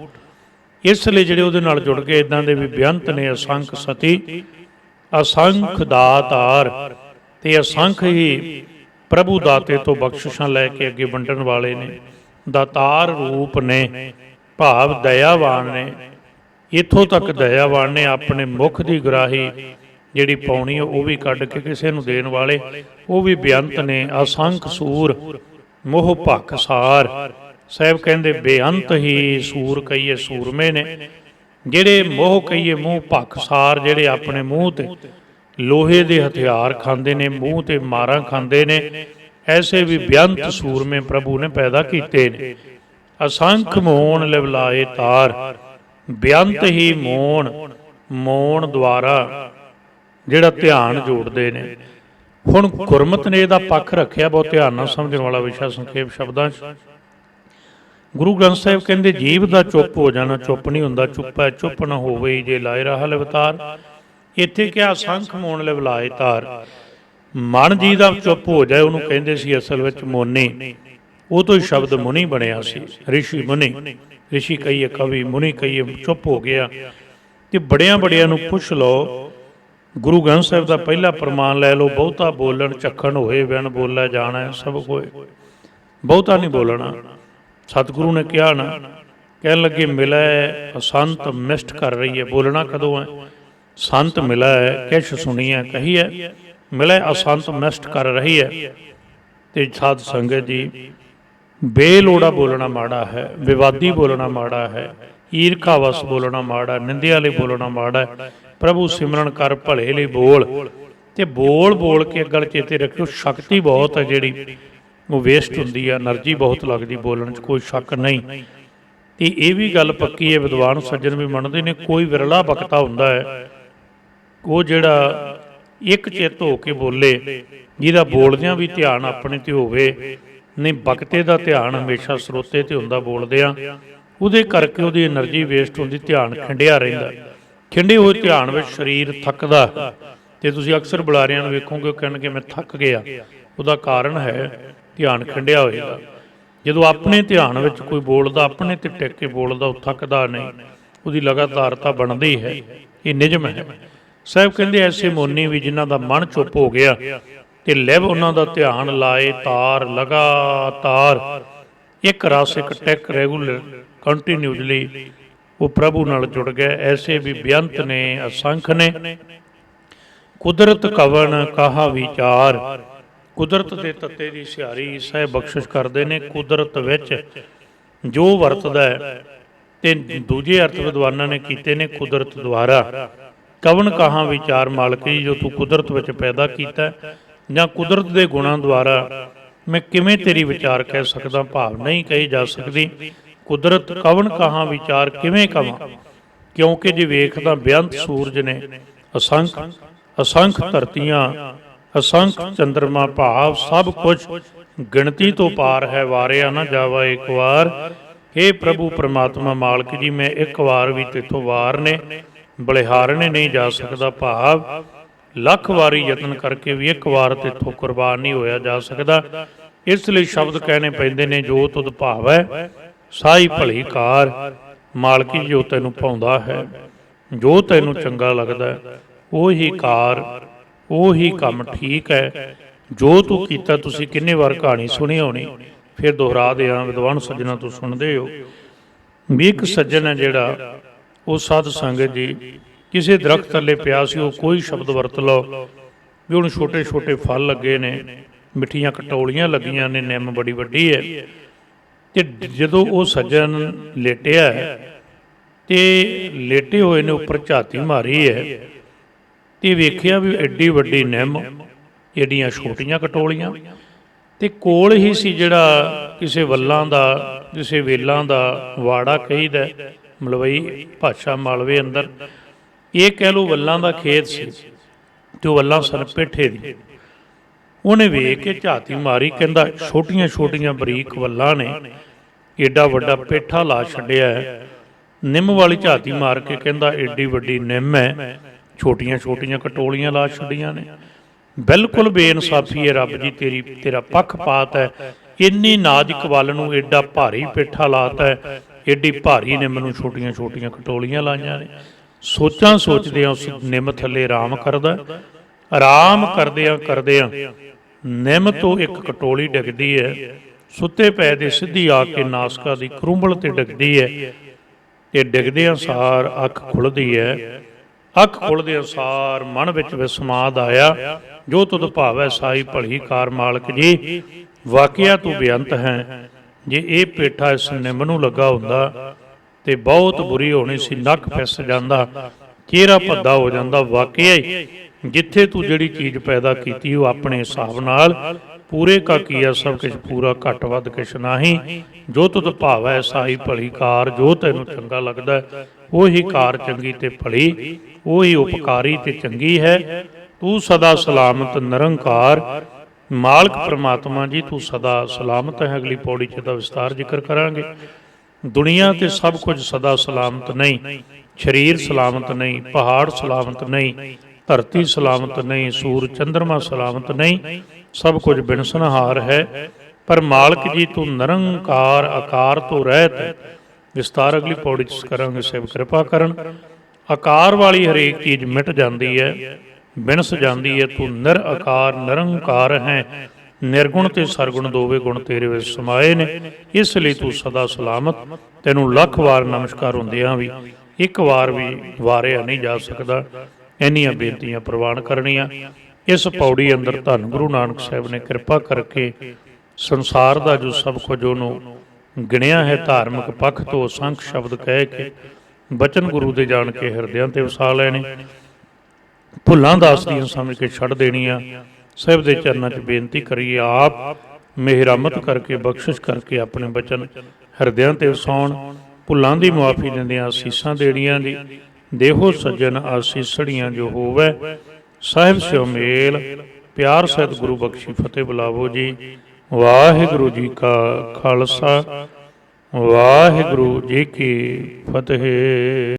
इसलिए जिहड़े उहदे नाल जुड़ गए इदां दे भी बेअंत ने, असंख सती असंख दातार ते असंख ही प्रभु दाते तो बख्शिशां लैके अगे वंडण वाले ने, दातार रूप ने, भाव दयावान ने। इत्थों तक दयावान ने अपने मुख की गुराही जिहड़ी पाउणी है वह भी कढ के किसी नूं देण वाले, वो भी बेअंत ने। असंख सूर मोह भख सार, साहिब कहंदे बेअंत ही सूर कहिए सूरमे ने, जिहड़े मोह कहिए मूँह भख सार, जिहड़े अपने मूँह ते लोहे दे हथियार खांदे ने, मूँह ते मारां खांदे ने, ऐसे भी बेअंत सूरमे प्रभु ने पैदा कीते ने। असंख मोण लिवलाए तार, बेअंत ही मोण, मोण द्वारा जिहड़ा ध्यान जोड़ते ने। हुण गुरमत ने इहदा पक्ष रखिया, बहुत ध्यान नाल समझण वाला विशा संखेप शब्दां च। गुरु ग्रंथ साहिब कहंदे जीव दा चुप हो जाना चुप नहीं हुंदा, चुप है चुप न होवे जे लाए राह लिवतार। इत्थे क्या असंख मोण लिवलाए तार, मन जी दा चुप हो जाए उहनूं कहंदे सी असल विच मोनी। वो तो शब्द मुनि बनिया सी, ऋषि मुनि, ऋषि कहिए कवि, मुनि कहिए, चुप हो गया। ते बड़ियां बड़ियां नूं पुछ लो, गुरु ग्रंथ साहिब का पहला प्रमाण लै लो, बहुता बोलन चखण होए बिन बोलै जाना सब कोई, बहुता नहीं बोलना। सतगुरु ने कहा ना, कहन लगे मिलै असंत मिष्ट कर रही है, बोलना कदों है? संत मिला है किश सुनिया कही है, मिले असंत मिष्ट कर रही है। तो साध संगत जी बेलोड़ा बोलना माड़ा है, विवादी बोलना माड़ा है, ईरखावश बोलना माड़ा, निंदिया लिए बोलना माड़ा है। प्रभु सिमरन कर भले लिए बोल, तो बोल बोल के गल चेते रखियो शक्ति बहुत है जिहड़ी वो वेस्ट हुंदी है, एनर्जी बहुत लगती बोलण च, कोई शक नहीं। तो ये भी गल पक्की है, विद्वान सज्जन भी मनते ने, कोई विरला वक्ता हुंदा है वो जिहड़ा एक चित हो के बोले, जिहदा बोलदियां भी ध्यान अपने ते होवे, नहीं वक्ते दा ध्यान हमेशा स्रोते ते हुंदा बोलदियां, उहदे करके उहदी एनर्जी वेस्ट हुंदी, ध्यान खिंडिया रहिंदा। खिंडे होए ध्यान विच शरीर थकदा, ते तुसीं अक्सर बुलारियां नूं वेखोगे कहणगे मैं थक गया, उहदा कारण है ध्यान खिंडिया होएगा। जदों अपने ध्यान विच कोई बोलदा, अपने ते टिक के बोलदा, वो थकदा नहीं, उहदी लगातारता बनदी है, ये निजम है। साहिब कहंदे ऐसे मोनी भी जिन्हां दा मन चुप हो गया ते लिव उन्हां दा ध्यान लाए तार, लगातार एक रस एक टिक रेगूलर कंटीन्यूजली वो प्रभु नाल जुड़ गए, ऐसे भी बेअंत ने, असंख ने। कुदरत कवन कहा विचार, कुदरत दे तत्ते दी सियारी साहिब बख्शिश करदे ने। कुदरत विच जो वरतदा है ते दूजे अर्थ विद्वानां ने कीते ने कुदरत द्वारा, ਕਵਨ ਕਹਾਂ ਵਿਚਾਰ ਮਾਲਕੀ, ਜੋ ਤੂੰ ਕੁਦਰਤ ਵਿੱਚ ਪੈਦਾ ਕੀਤਾ ਜਾਂ ਕੁਦਰਤ ਦੇ ਗੁਣਾਂ ਦੁਆਰਾ ਮੈਂ ਕਿਵੇਂ ਤੇਰੀ ਵਿਚਾਰ ਕਹਿ ਸਕਦਾ, ਭਾਵ ਨਹੀਂ ਕਹੀ ਜਾ ਸਕਦੀ। ਕੁਦਰਤ ਕਵਨ ਕਹਾਂ ਵਿਚਾਰ ਕਿਵੇਂ ਕਵਾਂ, ਕਿਉਂਕਿ ਜੇ ਵੇਖਦਾ ਬੇਅੰਤ ਸੂਰਜ ਨੇ, ਅਸੰਖ ਅਸੰਖ ਧਰਤੀਆਂ, ਅਸੰਖ ਚੰਦਰਮਾ, ਭਾਵ ਸਭ ਕੁਝ ਗਿਣਤੀ ਤੋਂ ਪਾਰ ਹੈ, ਵਾਰਿਆ ਨਾ ਜਾਵਾ ਇੱਕ ਵਾਰ। हे ਪ੍ਰਭੂ ਪਰਮਾਤਮਾ ਮਾਲਕ ਜੀ, ਮੈਂ ਇੱਕ ਵਾਰ ਵੀ ਤੇਥੋਂ ਵਾਰ ਨੇ ਬਲਿਹਾਰਨੇ ਨਹੀਂ ਜਾ ਸਕਦਾ, ਭਾਵ ਲੱਖ ਵਾਰੀ ਯਤਨ ਕਰਕੇ ਵੀ ਇੱਕ ਵਾਰ ਤੇਥੋਂ ਕੁਰਬਾਨ ਨਹੀਂ ਹੋਇਆ ਜਾ ਸਕਦਾ। ਇਸ ਲਈ ਸ਼ਬਦ ਕਹਿਣੇ ਪੈਂਦੇ ਨੇ, ਜੋ ਤੁਧ ਭਾਵੈ ਸਾਈ ਭਲੀ ਕਾਰ। ਮਾਲਕੀ ਜੋ ਤੈਨੂੰ ਭਾਉਂਦਾ ਹੈ, ਜੋ ਤੈਨੂੰ ਚੰਗਾ ਲੱਗਦਾ, ਉਹੀ ਕਾਰ, ਉਹੀ ਕੰਮ ਠੀਕ ਹੈ। ਜੋ ਤੂੰ ਕੀਤਾ, ਤੁਸੀਂ ਕਿੰਨੇ ਵਾਰ ਕਹਾਣੀ ਸੁਣੀ ਹੋਣੀ, ਫਿਰ ਦੁਹਰਾ ਦਿਆਂ, ਵਿਦਵਾਨ ਸੱਜਣਾ ਤੋਂ ਸੁਣਦੇ ਹੋ ਵੀ ਇੱਕ ਸੱਜਣ ਹੈ ਜਿਹੜਾ ਉਹ ਸਾਧ ਸੰਗਤ ਜੀ ਕਿਸੇ ਦਰਖਤ ਥੱਲੇ ਪਿਆ ਸੀ। ਉਹ ਕੋਈ ਸ਼ਬਦ ਵਰਤ ਲਓ ਵੀ ਹੁਣ ਛੋਟੇ ਛੋਟੇ ਫਲ ਲੱਗੇ ਨੇ, ਮਿੱਠੀਆਂ ਕਟੋਲੀਆਂ ਲੱਗੀਆਂ ਨੇ, ਨਿੰਮ ਬੜੀ ਵੱਡੀ ਹੈ। ਤੇ ਜਦੋਂ ਉਹ ਸੱਜਣ ਲੇਟਿਆ ਤੇ ਲੇਟੇ ਹੋਏ ਨੇ ਉੱਪਰ ਝਾਤੀ ਮਾਰੀ ਹੈ ਤੇ ਵੇਖਿਆ ਵੀ ਐਡੀ ਵੱਡੀ ਨਿੰਮ, ਐਡੀਆਂ ਛੋਟੀਆਂ ਕਟੋਲੀਆਂ, ਤੇ ਕੋਲ ਹੀ ਸੀ ਜਿਹੜਾ ਕਿਸੇ ਵੱਲਾਂ ਦਾ, ਕਿਸੇ ਵੇਲਾਂ ਦਾ ਵਾੜਾ ਕਹੀਦਾ, ਮਲਵਈ ਭਾਸ਼ਾ ਮਾਲਵੇ ਅੰਦਰ ਇਹ ਕਹਿ ਲਓ ਵੱਲਾਂ ਦਾ ਖੇਤ ਸੀ, ਤੇ ਉਹ ਵੱਲਾਂ ਸਨ ਪੇਠੇ ਦੀ। ਉਹਨੇ ਵੇਖ ਕੇ ਝਾਤੀ ਮਾਰੀ, ਕਹਿੰਦਾ ਛੋਟੀਆਂ ਛੋਟੀਆਂ ਬਰੀਕ ਵੱਲਾਂ ਨੇ, ਏਡਾ ਵੱਡਾ ਪੇਠਾ ਲਾ ਛੱਡਿਆ ਹੈ। ਨਿੰਮ ਵਾਲੀ ਝਾਤੀ ਮਾਰ ਕੇ ਕਹਿੰਦਾ ਏਡੀ ਵੱਡੀ ਨਿੰਮ ਹੈ, ਛੋਟੀਆਂ ਛੋਟੀਆਂ ਕਟੋਲੀਆਂ ਲਾ ਛੱਡੀਆਂ ਨੇ। ਬਿਲਕੁਲ ਬੇਇਨਸਾਫੀ ਹੈ ਰੱਬ ਜੀ ਤੇਰੀ, ਤੇਰਾ ਪੱਖਪਾਤ ਹੈ। ਇੰਨੀ ਨਾਜ਼ੁਕ ਵੱਲ ਨੂੰ ਏਡਾ ਭਾਰੀ ਪੇਠਾ ਲਾਤਾ ਹੈ, ਏਡੀ ਭਾਰੀ ਨਿੰਮ ਨੂੰ ਛੋਟੀਆਂ ਛੋਟੀਆਂ ਕਟੋਲੀਆਂ ਲਾਈਆਂ ਨੇ। ਸੋਚਾਂ ਸੋਚਦਿਆਂ ਉਸ ਨਿੰਮ ਥੱਲੇ ਆਰਾਮ ਕਰਦਾ, ਆਰਾਮ ਕਰਦਿਆਂ ਨਿੰਮ ਤੋਂ ਇੱਕ ਕਟੋਲੀ ਡਿੱਗਦੀ ਹੈ, ਸੁੱਤੇ ਪਏ ਦੇ ਸਿੱਧੀ ਆ ਕੇ ਨਾਸਕਾ ਦੀ ਕਰੂੰਬਲ ਤੇ ਡਿੱਗਦੀ ਹੈ। ਤੇ ਡਿੱਗਦਿਆਂ ਸਾਰ ਅੱਖ ਖੁੱਲ੍ਹਦੀ ਹੈ। ਅੱਖ ਖੁੱਲ੍ਹਦਿਆਂ ਸਾਰ ਮਨ ਵਿੱਚ ਵਿਸਮਾਦ ਆਇਆ, ਜੋ ਤੁਧ ਭਾਵੈ ਸਾਈ ਭਲੀ ਕਾਰ। ਮਾਲਕ ਜੀ ਵਾਕਿਆ ਤੂੰ ਬੇਅੰਤ ਹੈ। ਜੇ ਇਹ ਪੇਠਾ ਇਸ ਨਿੰਮ ਨੂੰ ਲੱਗਾ ਹੁੰਦਾ ਤੇ ਬਹੁਤ ਬੁਰੀ ਹੋਣੀ ਸੀ, ਨੱਕ ਫਿਸ ਜਾਂਦਾ, ਚਿਹਰਾ ਭੱਦਾ ਹੋ ਜਾਂਦਾ। ਵਾਕਿਆ ਹੀ ਜਿੱਥੇ ਤੂੰ ਜਿਹੜੀ ਚੀਜ਼ ਪੈਦਾ ਕੀਤੀ ਉਹ ਆਪਣੇ ਹਿਸਾਬ ਨਾਲ ਪੂਰੇ ਕਾ ਕੀਆ ਸਭ ਕੁਛ ਪੂਰਾ, ਘੱਟ ਵੱਧ ਕਿਛ ਨਾਹੀਂ। ਜੋ ਤੁਧ ਭਾਵੈ ਸਾਈ ਭਲੀ ਕਾਰ, ਜੋ ਤੈਨੂੰ ਚੰਗਾ ਲੱਗਦਾ ਉਹੀ ਕਾਰ ਚੰਗੀ ਤੇ ਭਲੀ, ਉਹੀ ਉਪਕਾਰੀ ਤੇ ਚੰਗੀ ਹੈ। ਤੂੰ ਸਦਾ ਸਲਾਮਤ ਨਿਰੰਕਾਰ। ਮਾਲਕ ਪ੍ਰਮਾਤਮਾ ਜੀ ਤੂੰ ਸਦਾ ਸਲਾਮਤ ਹੈ। ਅਗਲੀ ਪੌੜੀ 'ਚ ਦਾ ਵਿਸਤਾਰ ਜ਼ਿਕਰ ਕਰਾਂਗੇ। ਦੁਨੀਆ ਤੇ ਸਭ ਕੁਝ ਸਦਾ ਸਲਾਮਤ ਨਹੀਂ, ਸਰੀਰ ਸਲਾਮਤ ਨਹੀਂ, ਪਹਾੜ ਸਲਾਮਤ ਨਹੀਂ, ਧਰਤੀ ਸਲਾਮਤ ਨਹੀਂ, ਸੂਰ ਚੰਦਰਮਾ ਸਲਾਮਤ ਨਹੀਂ, ਸਭ ਕੁਝ ਬਿਨਸਨਹਾਰ ਹੈ। ਪਰ ਮਾਲਕ ਜੀ ਤੂੰ ਨਿਰੰਕਾਰ ਆਕਾਰ ਤੋਂ ਰਹਿਤ ਹੈ। ਵਿਸਤਾਰ ਅਗਲੀ ਪੌੜੀ 'ਚ ਕਰਾਂਗੇ। ਸੇਵ ਕਿਰਪਾ ਕਰਨ। ਆਕਾਰ ਵਾਲੀ ਹਰੇਕ ਚੀਜ਼ ਮਿਟ ਜਾਂਦੀ ਹੈ, ਬਿਨਸ ਜਾਂਦੀ ਹੈ। ਤੂੰ ਨਿਰਆਕਾਰ ਨਿਰੰਕਾਰ ਹੈ। ਨਿਰਗੁਣ ਤੇ ਸਰਗੁਣ ਦੋਵੇਂ ਗੁਣ ਤੇਰੇ ਵਿੱਚ ਸਮਾਏ ਨੇ, ਇਸ ਲਈ ਤੂੰ ਸਦਾ ਸਲਾਮਤ। ਤੈਨੂੰ ਲੱਖ ਵਾਰ ਨਮਸਕਾਰ ਹੁੰਦਿਆਂ ਵੀ ਇੱਕ ਵਾਰ ਵੀ ਵਾਰਿਆ ਨਹੀਂ ਜਾ ਸਕਦਾ। ਇੰਨੀਆਂ ਬੇਨਤੀਆਂ ਪ੍ਰਵਾਨ ਕਰਨੀਆਂ। ਇਸ ਪੌੜੀ ਅੰਦਰ ਧੰਨ ਗੁਰੂ ਨਾਨਕ ਸਾਹਿਬ ਨੇ ਕਿਰਪਾ ਕਰਕੇ ਸੰਸਾਰ ਦਾ ਜੋ ਸਭ ਕੁਝ ਉਹਨੂੰ ਗਿਣਿਆ ਹੈ, ਧਾਰਮਿਕ ਪੱਖ ਤੋਂ ਅਸੰਖ ਸ਼ਬਦ ਕਹਿ ਕੇ ਬਚਨ ਗੁਰੂ ਦੇ ਜਾਣ ਕੇ ਹਿਰਦਿਆਂ ਤੇ ਵਸਾ ਲੈਣੇ, ਭੁੱਲਾਂ ਦਾਸਦੀਆਂ ਸਮਝ ਕੇ ਛੱਡ ਦੇਣੀਆਂ। ਸਾਹਿਬ ਦੇ ਚਰਨਾਂ 'ਚ ਬੇਨਤੀ ਕਰੀਏ, ਆਪ ਮਿਹਰਮਤ ਕਰਕੇ ਬਖਸ਼ਿਸ਼ ਕਰਕੇ ਆਪਣੇ ਬਚਨ ਹਿਰਦਿਆਂ ਤੇ ਵਸਾਉਣ। ਭੁੱਲਾਂ ਦੀ ਮੁਆਫੀ ਦਿੰਦਿਆਂ ਅਸੀਸਾਂ ਦੇਣੀਆਂ ਜੀ। ਦੇਹੋ ਸੱਜਣ ਆਸੀਸੜੀਆਂ ਜੋ ਹੋਵੇ, ਸਾਹਿਬ ਸਿਓ ਮੇਲ ਪਿਆਰ ਸਹਿਤ ਗੁਰੂ ਬਖਸ਼ੀ ਫਤਿਹ ਬੁਲਾਵੋ ਜੀ। ਵਾਹਿਗੁਰੂ ਜੀ ਕਾ ਖਾਲਸਾ, ਵਾਹਿਗੁਰੂ ਜੀ ਕੀ ਫਤਿਹ।